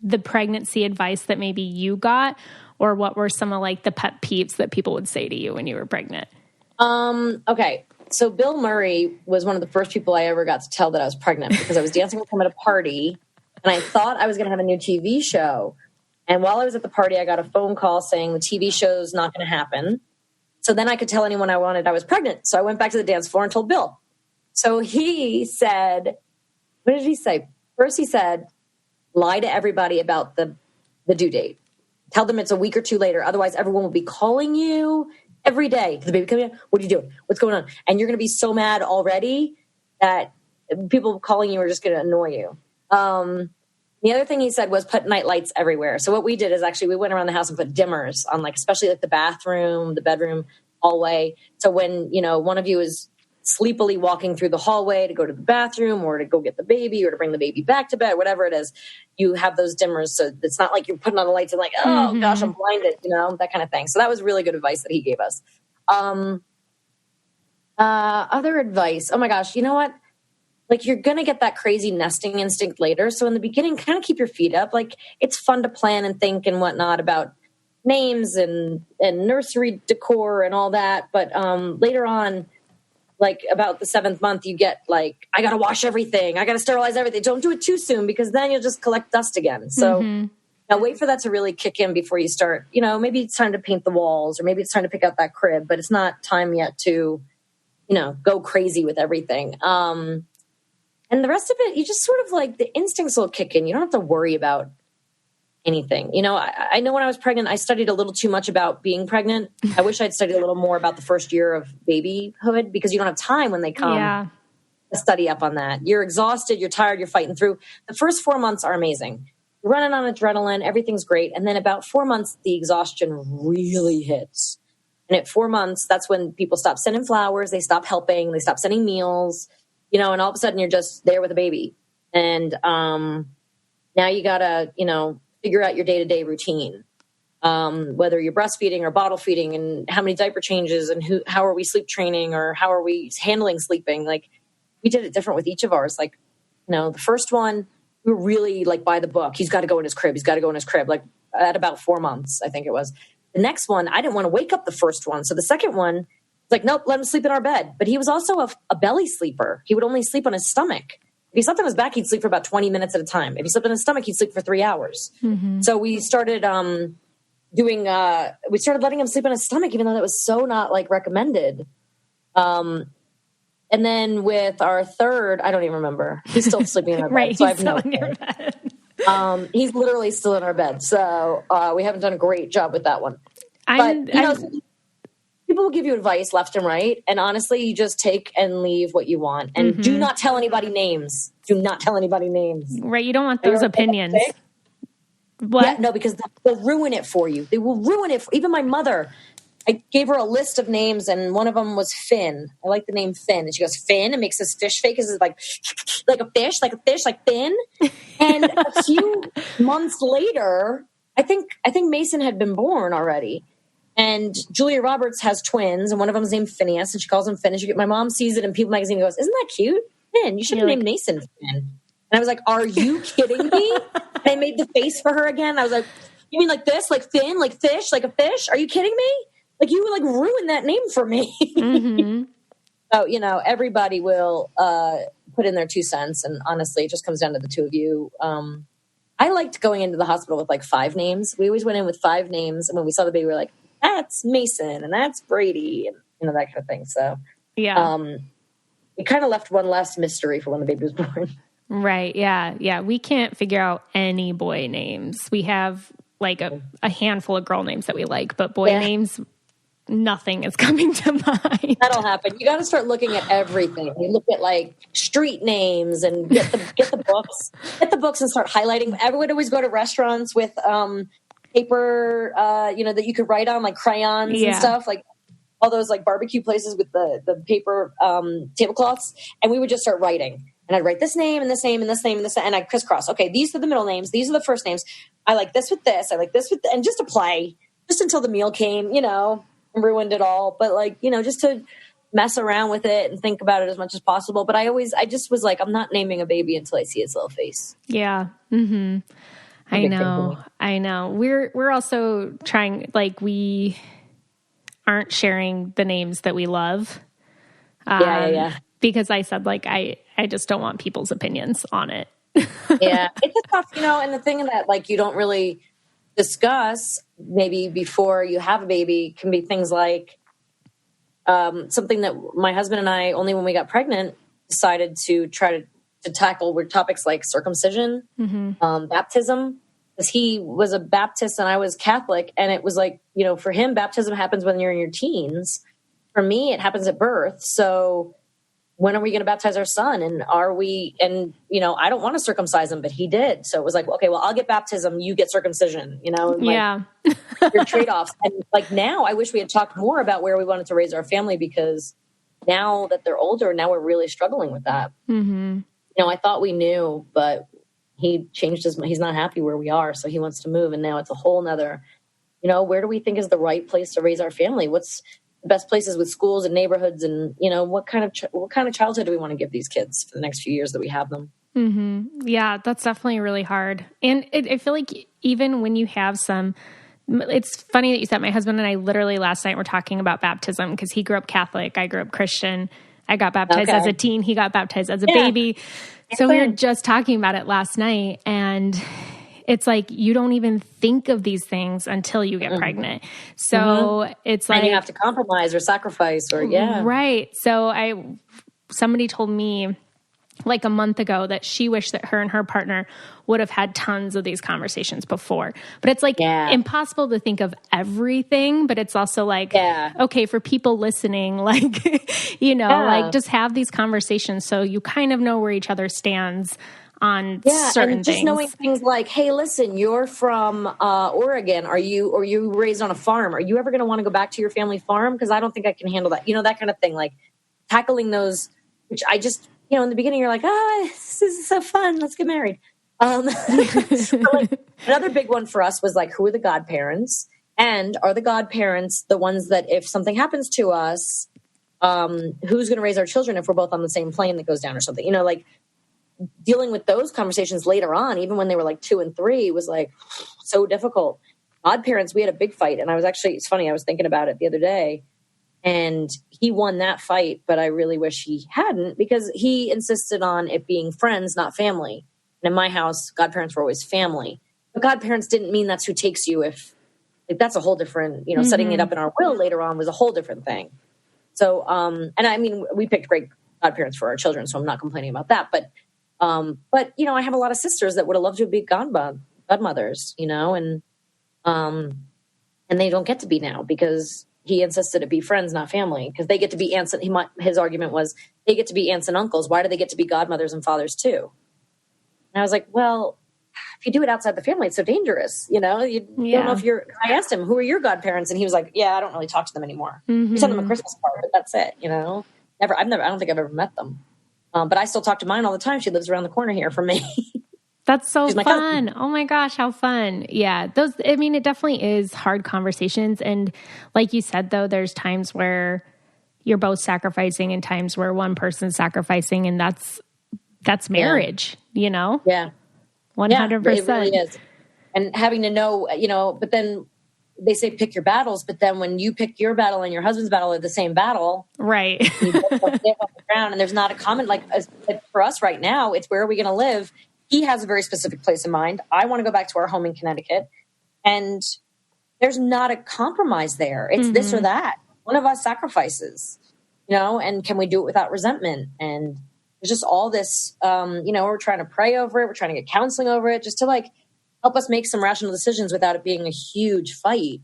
the pregnancy advice that maybe you got, or what were some of like the pet peeves that people would say to you when you were pregnant? Okay. So Bill Murray was one of the first people I ever got to tell that I was pregnant, because I was dancing with him at a party and I thought I was going to have a new TV show. And while I was at the party, I got a phone call saying the TV show's not going to happen. So then I could tell anyone I wanted I was pregnant. So I went back to the dance floor and told Bill. So he said, what did he say? First, he said, lie to everybody about the due date. Tell them it's a week or two later. Otherwise, everyone will be calling you every day. Is the baby coming in? What are you doing? What's going on? And you're going to be so mad already that people calling you are just going to annoy you. The other thing he said was put night lights everywhere. So what we did is actually we went around the house and put dimmers on, like, especially like the bathroom, the bedroom, hallway. So when, one of you is sleepily walking through the hallway to go to the bathroom or to go get the baby or to bring the baby back to bed, whatever it is, you have those dimmers. So it's not like you're putting on the lights and like, oh gosh, I'm blinded, that kind of thing. So that was really good advice that he gave us. Other advice. Oh my gosh. You know what? Like, you're going to get that crazy nesting instinct later. So in the beginning, kind of keep your feet up. Like, it's fun to plan and think and whatnot about names and nursery decor and all that. But later on, like about the 7th month, you get like, I got to wash everything. I got to sterilize everything. Don't do it too soon, because then you'll just collect dust again. So now wait for that to really kick in before you start. Maybe it's time to paint the walls, or maybe it's time to pick out that crib, but it's not time yet to, go crazy with everything. And the rest of it, you just sort of like the instincts will kick in. You don't have to worry about anything. I know when I was pregnant, I studied a little too much about being pregnant. I wish I'd studied a little more about the first year of babyhood, because you don't have time when they come to study up on that. You're exhausted, you're tired, you're fighting through. The first 4 months are amazing. You're running on adrenaline, everything's great. And then about 4 months, the exhaustion really hits. And at 4 months, that's when people stop sending flowers, they stop helping, they stop sending meals, and all of a sudden you're just there with a baby. And now you got to, figure out your day-to-day routine, whether you're breastfeeding or bottle feeding, and how many diaper changes, and how are we sleep training, or how are we handling sleeping. Like, we did it different with each of ours. Like, the first one, we were really like by the book. He's got to go in his crib. He's got to go in his crib. Like at about 4 months, I think it was. The next one, I didn't want to wake up the first one. So the second one, like, nope, let him sleep in our bed. But he was also a belly sleeper. He would only sleep on his stomach. If he slept on his back, he'd sleep for about 20 minutes at a time. If he slept on his stomach, he'd sleep for 3 hours. So we started we started letting him sleep on his stomach, even though that was so not like recommended. And then with our third, I don't even remember. He's still sleeping in our bed. Right, so he's still in your bed. He's literally still in our bed. So we haven't done a great job with that one. People will give you advice left and right. And honestly, you just take and leave what you want. And do not tell anybody names. Do not tell anybody names. Right. You don't want those opinions. What? Yeah, no, because they'll ruin it for you. They will ruin it. Even my mother, I gave her a list of names, and one of them was Finn. I like the name Finn. And she goes, Finn, and makes this fish face. It's like a fish, like Finn. And a few months later, I think Mason had been born already. And Julia Roberts has twins, and one of them is named Phineas, and she calls him Finn. And my mom sees it in People Magazine and goes, "Isn't that cute? Finn, you should have named Mason Finn." And I was like, "Are you kidding me?" And I made the face for her again. I was like, "You mean like this, like Finn, like fish, like a fish? Are you kidding me? Like you would like ruin that name for me." Mm-hmm. So, you know, everybody will put in their 2 cents. And honestly, it just comes down to the two of you. I liked going into the hospital with like 5 names. We always went in with 5 names. And when we saw the baby, we were like, that's Mason and that's Brady and, you know, that kind of thing. So, yeah, it kind of left one last mystery for when the baby was born. Right. Yeah. Yeah. We can't figure out any boy names. We have like a handful of girl names that we like, but boy names, nothing is coming to mind. That'll happen. You got to start looking at everything. You look at like street names and get the books, and start highlighting. Everyone always go to restaurants with paper, that you could write on, like crayons and stuff, like all those like barbecue places with the paper tablecloths. And we would just start writing. And I'd write this name and this name and this name and this, and I'd crisscross. Okay, these are the middle names. These are the first names. I like this with this. I like this with, and just to play, just until the meal came, you know, and ruined it all. But like, you know, just to mess around with it and think about it as much as possible. But I just was like, I'm not naming a baby until I see its little face. Yeah. Mm-hmm. I know. We're also trying, like, we aren't sharing the names that we love. Because I said, like, I just don't want people's opinions on it. Yeah. It's a tough, you know, and the thing that, like, you don't really discuss maybe before you have a baby can be things like something that my husband and I, only when we got pregnant, decided to try to tackle were topics like circumcision, baptism, because he was a Baptist and I was Catholic. And it was like, you know, for him, baptism happens when you're in your teens. For me, it happens at birth. So when are we going to baptize our son? And you know, I don't want to circumcise him, but he did. So it was like, okay, well, I'll get baptism, you get circumcision, you know, and like, your trade-offs. And like, now I wish we had talked more about where we wanted to raise our family, because now that they're older, now we're really struggling with that. Mm-hmm. You know, I thought we knew, but he changed he's not happy where we are. So he wants to move. And now it's a whole nother, you know, where do we think is the right place to raise our family? What's the best places with schools and neighborhoods, and, you know, what kind of childhood do we want to give these kids for the next few years that we have them? Mm-hmm. Yeah, that's definitely really hard. And I feel like even when you have some, it's funny that you said, my husband and I literally last night were talking about baptism, because he grew up Catholic. I grew up Christian. I got baptized as a teen. He got baptized as a baby. So we were just talking about it last night, and it's like, you don't even think of these things until you get pregnant. So it's like, and you have to compromise or sacrifice or right. So somebody told me like a month ago that she wished that her and her partner would have had tons of these conversations before. But it's like impossible to think of everything, but it's also like, okay, for people listening, like, you know, like just have these conversations so you kind of know where each other stands on certain and just things. Knowing things like, hey, listen, you're from Oregon. Are you raised on a farm? Are you ever going to want to go back to your family farm? Because I don't think I can handle that. You know, that kind of thing, like tackling those, which I just, you know, in the beginning, you're like, this is so fun. Let's get married. Like, another big one for us was like, who are the godparents? And are the godparents the ones that if something happens to us, who's going to raise our children if we're both on the same plane that goes down or something? You know, like dealing with those conversations later on, even when they were like 2 and 3, was like so difficult. Godparents, we had a big fight. And it's funny, I was thinking about it the other day. And he won that fight, but I really wish he hadn't, because he insisted on it being friends, not family. And in my house, godparents were always family. But godparents didn't mean that's who takes you if, like, that's a whole different, you know, setting it up in our will later on was a whole different thing. So, and I mean, we picked great godparents for our children, so I'm not complaining about that. But, you know, I have a lot of sisters that would have loved to be godmothers, you know, and they don't get to be now because he insisted it be friends, not family, because they get to be aunts. His argument was they get to be aunts and uncles. Why do they get to be godmothers and fathers too? And I was like, well, if you do it outside the family, it's so dangerous. You know, you don't know if I asked him, who are your godparents? And he was like, yeah, I don't really talk to them anymore. We send them a Christmas card, but that's it. You know, I don't think I've ever met them. But I still talk to mine all the time. She lives around the corner here from me. That's so fun. Oh my gosh, how fun. Yeah. It definitely is hard conversations. And like you said, though, there's times where you're both sacrificing and times where one person's sacrificing, and that's marriage, Yeah. 100%. Yeah, it really is. And having to know, but then they say pick your battles, but then when you pick your battle and your husband's battle are the same battle. Right. You both have to get off the ground, and there's not a common, like for us right now, it's where are we going to live? He has a very specific place in mind. I want to go back to our home in Connecticut, and there's not a compromise there. It's this or that. One of us sacrifices, and can we do it without resentment? And there's just all this, we're trying to pray over it. We're trying to get counseling over it just to help us make some rational decisions without it being a huge fight.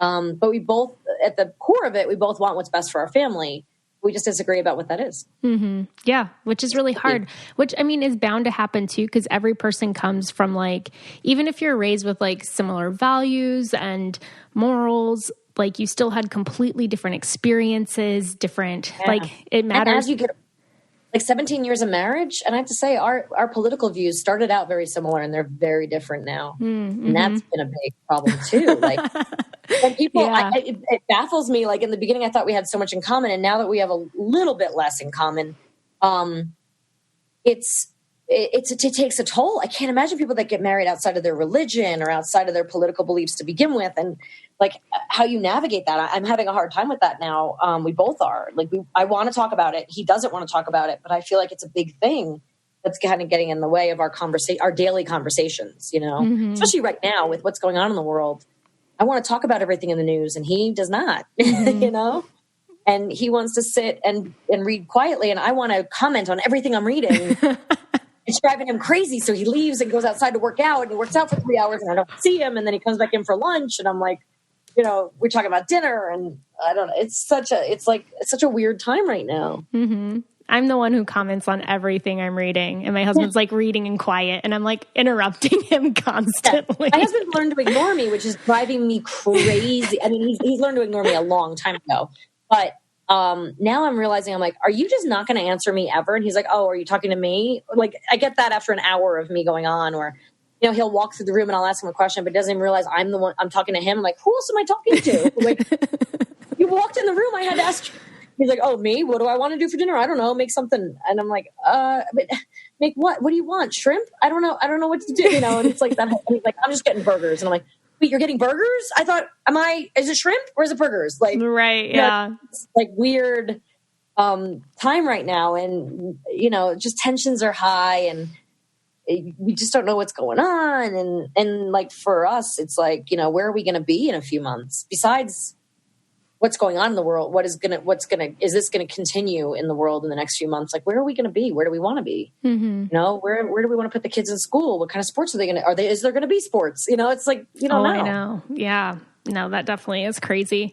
But we both, at the core of it, we both want what's best for our family. We just disagree about what that is. Mm-hmm. Yeah, which is really hard, which is bound to happen too, because every person comes from even if you're raised with similar values and morals, you still had completely different experiences, different, it matters. And as you get 17 years of marriage, and I have to say our political views started out very similar and they're very different now. Mm-hmm. And that's been a big problem too. When people, it baffles me. In the beginning, I thought we had so much in common, and now that we have a little bit less in common, it takes a toll. I can't imagine people that get married outside of their religion or outside of their political beliefs to begin with, and how you navigate that. I'm having a hard time with that now. We both are. I want to talk about it. He doesn't want to talk about it, but I feel like it's a big thing that's kind of getting in the way of our daily conversations. Especially right now with what's going on in the world. I want to talk about everything in the news, and he does not. And he wants to sit and read quietly, and I want to comment on everything I'm reading. It's driving him crazy, so he leaves and goes outside to work out, and he works out for 3 hours, and I don't see him, and then he comes back in for lunch, and I'm like, we're talking about dinner, and I don't know. It's such a weird time right now. Mm-hmm. I'm the one who comments on everything I'm reading, and my husband's reading in quiet, and I'm interrupting him constantly. Yeah. My husband learned to ignore me, which is driving me crazy. I mean, he's learned to ignore me a long time ago, but now I'm realizing, I'm like, are you just not going to answer me ever? And he's like, oh, are you talking to me? I get that after an hour of me going on, or he'll walk through the room and I'll ask him a question, but doesn't even realize I'm the one I'm talking to him. I'm like, who else am I talking to? You walked in the room, I had to ask. He's like, oh, me? What do I want to do for dinner? I don't know. Make something. And I'm like, make what? What do you want? Shrimp? I don't know. I don't know what to do. And it's like that. He's like, I'm just getting burgers. And I'm like, wait, you're getting burgers? I thought, is it shrimp or is it burgers? Right. Yeah. It's weird time right now. And, just tensions are high, and we just don't know what's going on. And for us, it's where are we going to be in a few months? Besides what's going on in the world, is this going to continue in the world in the next few months? Where are we going to be? Where do we want to be? Mm-hmm. Where do we want to put the kids in school? What kind of sports are they going to, is there going to be sports? It's you don't know. I know. Yeah. No, that definitely is crazy.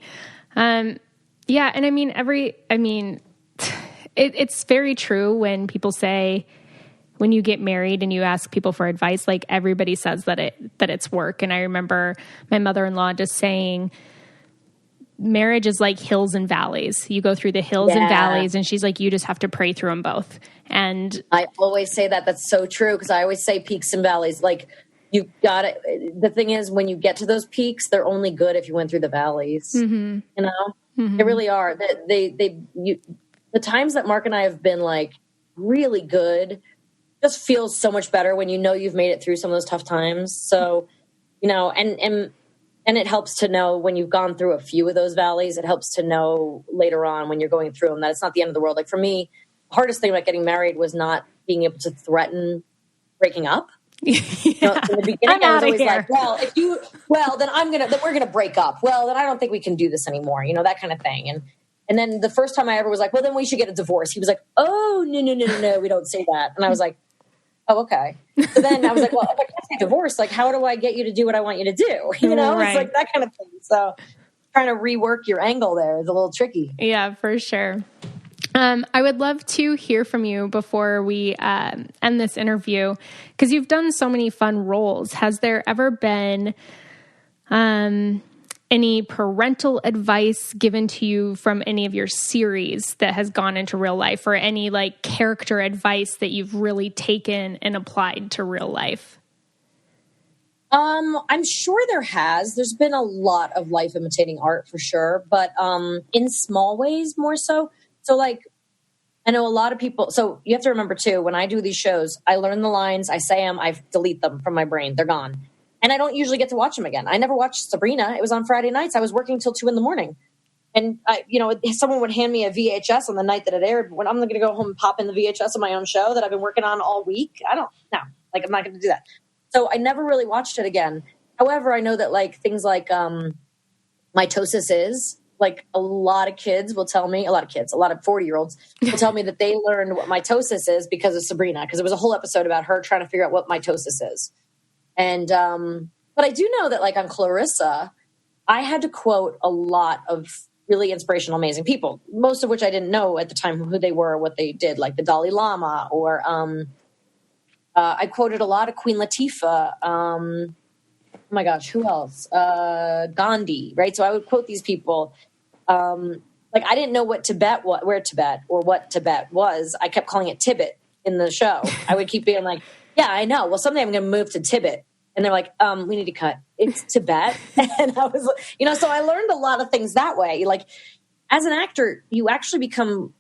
Yeah. And it's very true when people say, when you get married and you ask people for advice, everybody says that it's work. And I remember my mother-in-law just saying, marriage is like hills and valleys. You go through the hills and valleys, and she's like, you just have to pray through them both. And I always say that. That's so true, because I always say peaks and valleys. You've got it. The thing is, when you get to those peaks, they're only good if you went through the valleys. Mm-hmm. They really are. The times that Mark and I have been really good just feels so much better when you've made it through some of those tough times. So, and it helps to know when you've gone through a few of those valleys. It helps to know later on when you're going through them that it's not the end of the world. For me, the hardest thing about getting married was not being able to threaten breaking up. Yeah. In the beginning, I was always like, then we're gonna break up. Well, then I don't think we can do this anymore. That kind of thing. And then the first time I ever was like, well, then we should get a divorce. He was like, oh, no, we don't say that. And I was like, oh, okay. So then I was like, well, if I can't say divorce, how do I get you to do what I want you to do? Right. It's that kind of thing. So trying to rework your angle there is a little tricky. Yeah, for sure. I would love to hear from you before we end this interview, because you've done so many fun roles. Has there ever been any parental advice given to you from any of your series that has gone into real life, or any like character advice that you've really taken and applied to real life? I'm sure there has. There's been a lot of life imitating art for sure, but in small ways more so. So like, I know a lot of people, so you have to remember too, when I do these shows, I learn the lines, I say them, I delete them from my brain. They're gone. And I don't usually get to watch them again. I never watched Sabrina. It was on Friday nights. I was working till 2 a.m. And someone would hand me a VHS on the night that it aired. When I'm going to go home and pop in the VHS of my own show that I've been working on all week, I'm not going to do that. So I never really watched it again. However, I know that like things like mitosis is, like a lot of kids will tell me, a lot of 40-year-olds will tell me that they learned what mitosis is because of Sabrina, because there was a whole episode about her trying to figure out what mitosis is. And but I do know that like on Clarissa, I had to quote a lot of really inspirational, amazing people, most of which I didn't know at the time who they were or what they did, like the Dalai Lama, or I quoted a lot of Queen Latifah. Oh my gosh, who else? Gandhi, right? So I would quote these people. Like I didn't know what Tibet was. I kept calling it Tibet in the show. I would keep being like, yeah, I know. Well, someday I'm going to move to Tibet. And they're like, we need to cut. It's Tibet. And I was, so I learned a lot of things that way. Like as an actor, you actually become,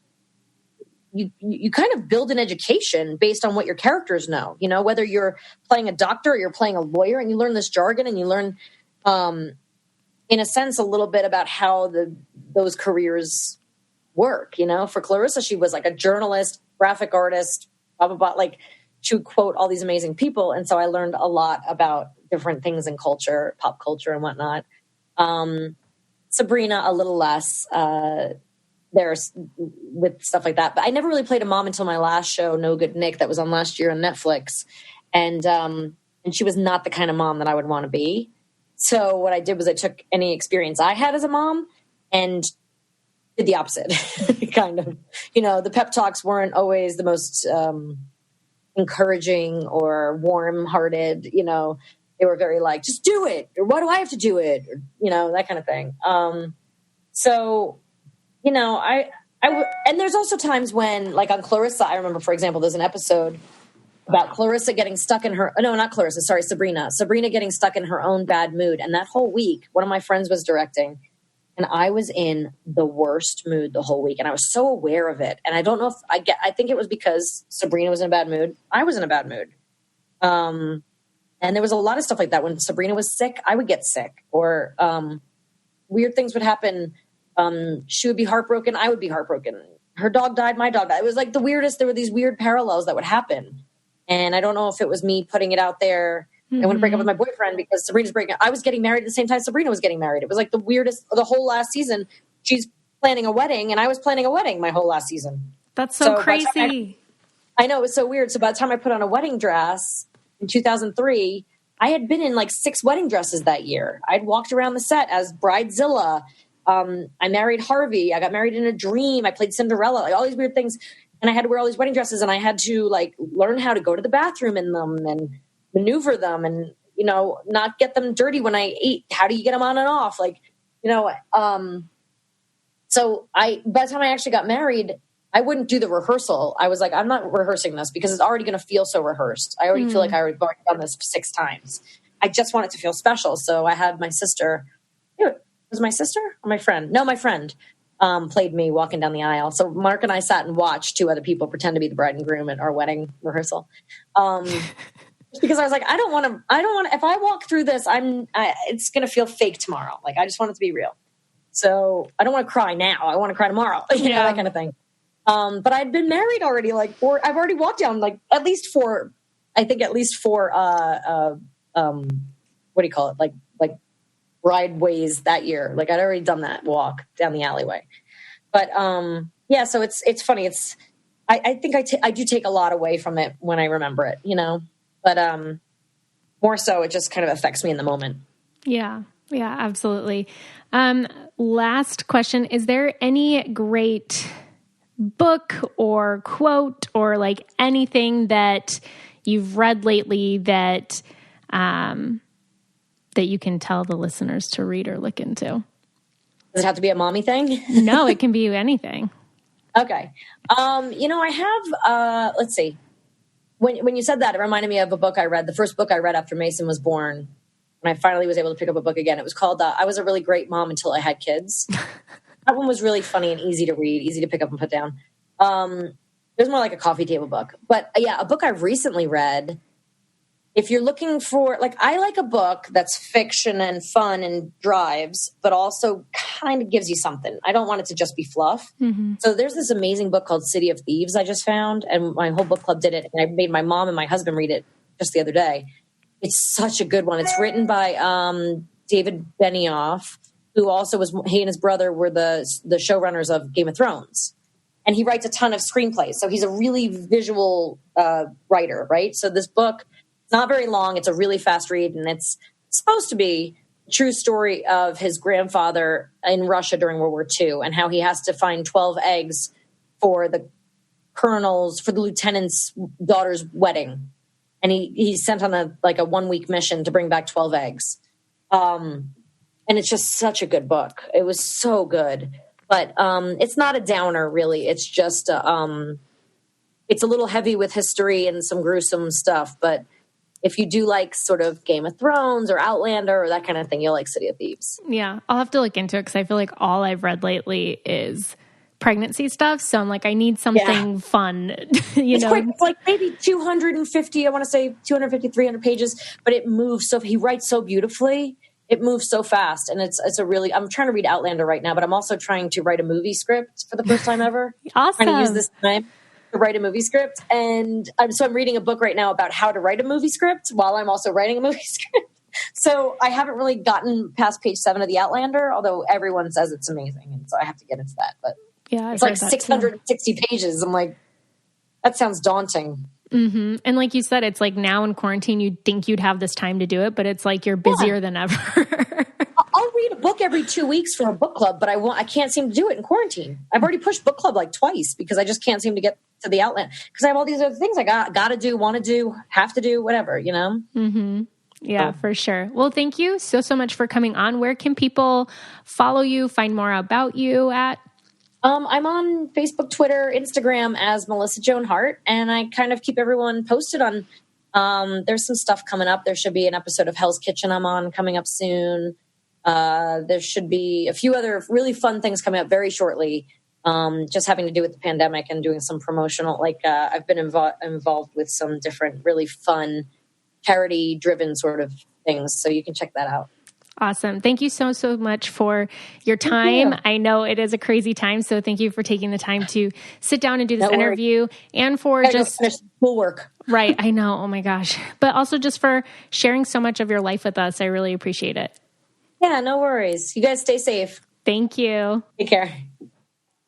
you kind of build an education based on what your characters know, whether you're playing a doctor or you're playing a lawyer, and you learn this jargon, and you learn, in a sense, a little bit about how those careers work. For Clarissa, she was like a journalist, graphic artist, blah, blah, blah. Like she would quote all these amazing people. And so I learned a lot about different things in culture, pop culture and whatnot. Sabrina, a little less, there's with stuff like that. But I never really played a mom until my last show, No Good Nick, that was on last year on Netflix. And she was not the kind of mom that I would want to be. So what I did was I took any experience I had as a mom and did the opposite, kind of. The pep talks weren't always the most encouraging or warm-hearted. They were very like, just do it, or why do I have to do it, or, that kind of thing. So, and there's also times when, like on Clarissa, I remember, for example, there's an episode about Clarissa getting stuck in Sabrina getting stuck in her own bad mood. And that whole week, one of my friends was directing, and I was in the worst mood the whole week. And I was so aware of it. And I don't know if I think it was because Sabrina was in a bad mood. I was in a bad mood. And there was a lot of stuff like that. When Sabrina was sick, I would get sick, or weird things would happen. She would be heartbroken. I would be heartbroken. Her dog died. My dog died. It was like the weirdest. There were these weird parallels that would happen. And I don't know if it was me putting it out there. I want to break up with my boyfriend because Sabrina's breaking up. I was getting married at the same time Sabrina was getting married. It was like the weirdest, the whole last season. She's planning a wedding and I was planning a wedding my whole last season. That's so crazy. I know, it was so weird. So by the time I put on a wedding dress in 2003, I had been in like 6 wedding dresses that year. I'd walked around the set as Bridezilla. I married Harvey. I got married in a dream. I played Cinderella, like all these weird things. And I had to wear all these wedding dresses, and I had to like learn how to go to the bathroom in them and maneuver them and, not get them dirty when I ate. How do you get them on and off? Like, so by the time I actually got married, I wouldn't do the rehearsal. I was like, I'm not rehearsing this because it's already going to feel so rehearsed. I already feel like I've already done this 6 times. I just want it to feel special. So I had my sister, was my sister or my friend? No, my friend. Played me walking down the aisle. So Mark and I sat and watched 2 other people pretend to be the bride and groom at our wedding rehearsal. Because I was like, I don't want to, if I walk through this, it's going to feel fake tomorrow. Like, I just want it to be real. So I don't want to cry now. I want to cry tomorrow, that kind of thing. But I'd been married already, I've already walked down like at least 4, what do you call it? Like brideways that year. Like I'd already done that walk down the alleyway. But so it's funny. I think I do take a lot away from it when I remember it, but more so it just kind of affects me in the moment. Yeah, absolutely. Last question. Is there any great book or quote or like anything that you've read lately that that you can tell the listeners to read or look into? Does it have to be a mommy thing? No, it can be anything. Okay. I have, let's see. When you said that, it reminded me of a book I read. The first book I read after Mason was born, when I finally was able to pick up a book again. It was called I Was a Really Great Mom Until I Had Kids. That one was really funny and easy to read, easy to pick up and put down. It was more like a coffee table book. But yeah, a book I've recently read, if you're looking for, I like a book that's fiction and fun and drives, but also kind of gives you something. I don't want it to just be fluff. Mm-hmm. So there's this amazing book called City of Thieves I just found, and my whole book club did it, and I made my mom and my husband read it just the other day. It's such a good one. It's written by David Benioff, who also he and his brother were the showrunners of Game of Thrones. And he writes a ton of screenplays. So he's a really visual writer, right? So this book, it's not very long. It's a really fast read. And it's supposed to be a true story of his grandfather in Russia during World War II and how he has to find 12 eggs for the lieutenant's daughter's wedding. And he's sent on a 1-week mission to bring back 12 eggs. And it's just such a good book. It was so good. But it's not a downer, really. It's just, it's a little heavy with history and some gruesome stuff. But if you do like sort of Game of Thrones or Outlander or that kind of thing, you'll like City of Thieves. Yeah, I'll have to look into it because I feel like all I've read lately is pregnancy stuff. So I'm like, I need something fun, It's like maybe 250, I want to say 250, 300 pages, but it moves. So he writes so beautifully. It moves so fast. And it's a really, I'm trying to read Outlander right now, but I'm also trying to write a movie script for the first time ever. Awesome. Trying to use this time to write a movie script. And I'm reading a book right now about how to write a movie script while I'm also writing a movie script. So I haven't really gotten past page 7 of the Outlander, although everyone says it's amazing. And so I have to get into that. But yeah, it's like 660 pages. I'm like, that sounds daunting. Mm-hmm. And like you said, it's like now in quarantine, you'd think you'd have this time to do it, but it's like you're busier than ever. I'll read a book every 2 weeks for a book club, but I can't seem to do it in quarantine. I've already pushed book club like twice because I just can't seem to get to the outlet because I have all these other things I got to do, want to do, have to do, whatever, you know? Mm-hmm. Yeah, for sure. Well, thank you so much for coming on. Where can people follow you, find more about you at? I'm on Facebook, Twitter, Instagram as Melissa Joan Hart, and I kind of keep everyone posted on, there's some stuff coming up. There should be an episode of Hell's Kitchen I'm on coming up soon. There should be a few other really fun things coming up very shortly, just having to do with the pandemic and doing some promotional, I've been involved with some different really fun charity-driven sort of things, so you can check that out. Awesome. Thank you so much for your time. I know it is a crazy time, so thank you for taking the time to sit down and do this interview and for just finish schoolwork. Right. I know. Oh my gosh. But also just for sharing so much of your life with us. I really appreciate it. Yeah, no worries. You guys stay safe. Thank you. Take care.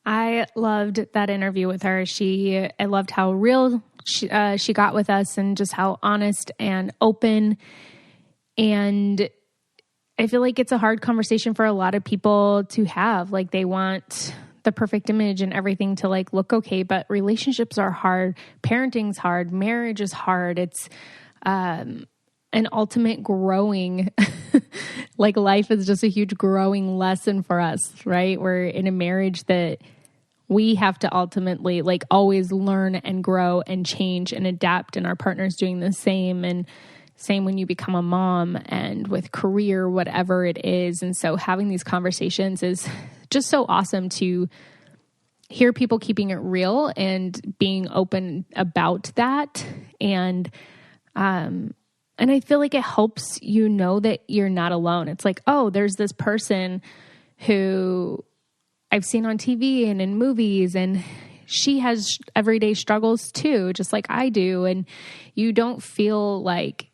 I loved that interview with her. I loved how real she got with us and just how honest and open. And I feel like it's a hard conversation for a lot of people to have. Like they want the perfect image and everything to look okay, but relationships are hard. Parenting's hard. Marriage is hard. It's an ultimate growing, life is just a huge growing lesson for us, right? We're in a marriage that we have to ultimately always learn and grow and change and adapt, and our partner's doing the same. And same when you become a mom and with career, whatever it is. And so having these conversations is just so awesome to hear people keeping it real and being open about that. And I feel like it helps you know that you're not alone. It's like, oh, there's this person who I've seen on TV and in movies, and she has everyday struggles too, just like I do. And you don't feel like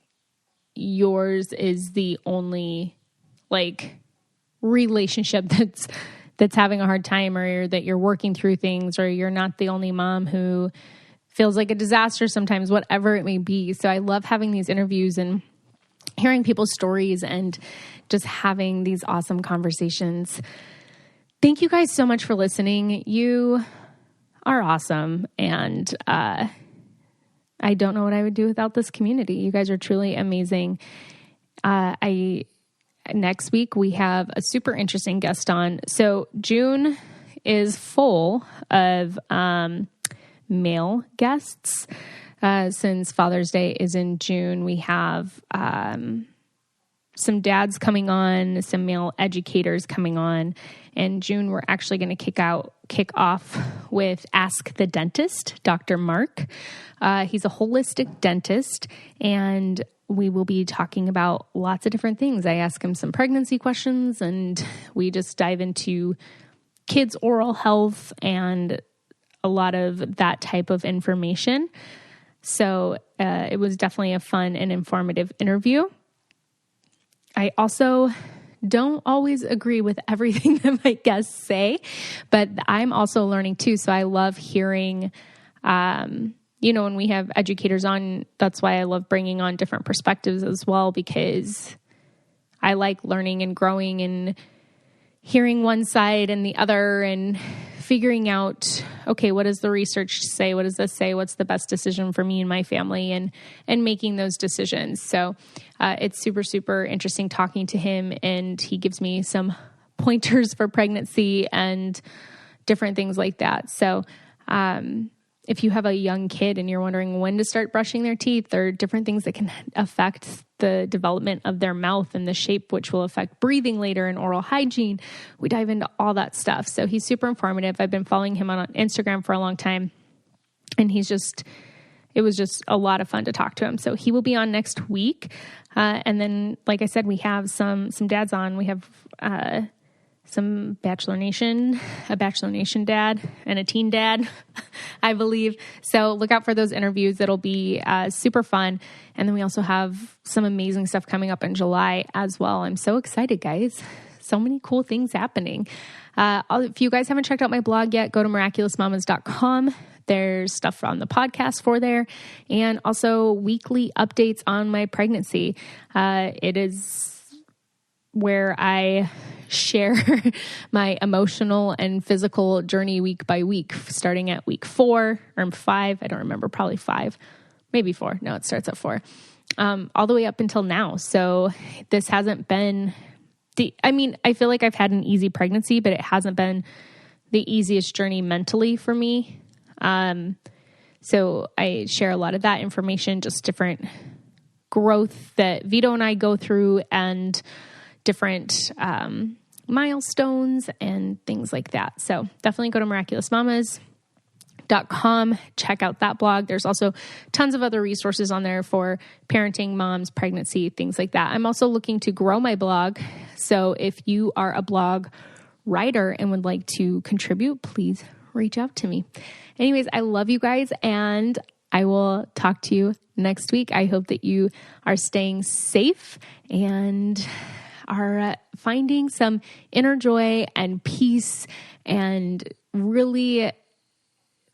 yours is the only relationship that's having a hard time, or that you're working through things, or you're not the only mom who feels like a disaster sometimes, whatever it may be. So I love having these interviews and hearing people's stories and just having these awesome conversations. Thank you guys so much for listening. You are awesome. And, I don't know what I would do without this community. You guys are truly amazing. I next week we have a super interesting guest on. So June is full of male guests. Since Father's Day is in June, we have some dads coming on, some male educators coming on. In June, we're actually going to kick off with Ask the Dentist, Dr. Mark. He's a holistic dentist, and we will be talking about lots of different things. I ask him some pregnancy questions, and we just dive into kids' oral health and a lot of that type of information. So it was definitely a fun and informative interview. I also don't always agree with everything that my guests say, but I'm also learning too. So I love hearing, when we have educators on, that's why I love bringing on different perspectives as well, because I like learning and growing and hearing one side and the other and figuring out, okay, what does the research say? What does this say? What's the best decision for me and my family, and making those decisions. So it's super, super interesting talking to him, and he gives me some pointers for pregnancy and different things like that. So if you have a young kid and you're wondering when to start brushing their teeth, or different things that can affect the development of their mouth and the shape, which will affect breathing later and oral hygiene, we dive into all that stuff. So he's super informative. I've been following him on Instagram for a long time, and it was just a lot of fun to talk to him. So he will be on next week. And then, like I said, we have some dads on. We have some a Bachelor Nation dad and a teen dad, I believe. So look out for those interviews. It'll be super fun. And then we also have some amazing stuff coming up in July as well. I'm so excited, guys. So many cool things happening. If you guys haven't checked out my blog yet, go to miraculousmamas.com. There's stuff on the podcast for there, and also weekly updates on my pregnancy. It is where I share my emotional and physical journey week by week, starting at week 4 or 5. I don't remember, probably 5, maybe 4. No, it starts at 4, all the way up until now. So this hasn't been I feel like I've had an easy pregnancy, but it hasn't been the easiest journey mentally for me. So I share a lot of that information, just different growth that Vito and I go through, and different milestones and things like that. So definitely go to miraculousmamas.com. Check out that blog. There's also tons of other resources on there for parenting, moms, pregnancy, things like that. I'm also looking to grow my blog. So if you are a blog writer and would like to contribute, please reach out to me. Anyways, I love you guys, and I will talk to you next week. I hope that you are staying safe and are finding some inner joy and peace, and really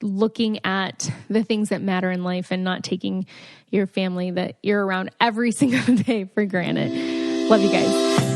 looking at the things that matter in life, and not taking your family that you're around every single day for granted. Love you guys.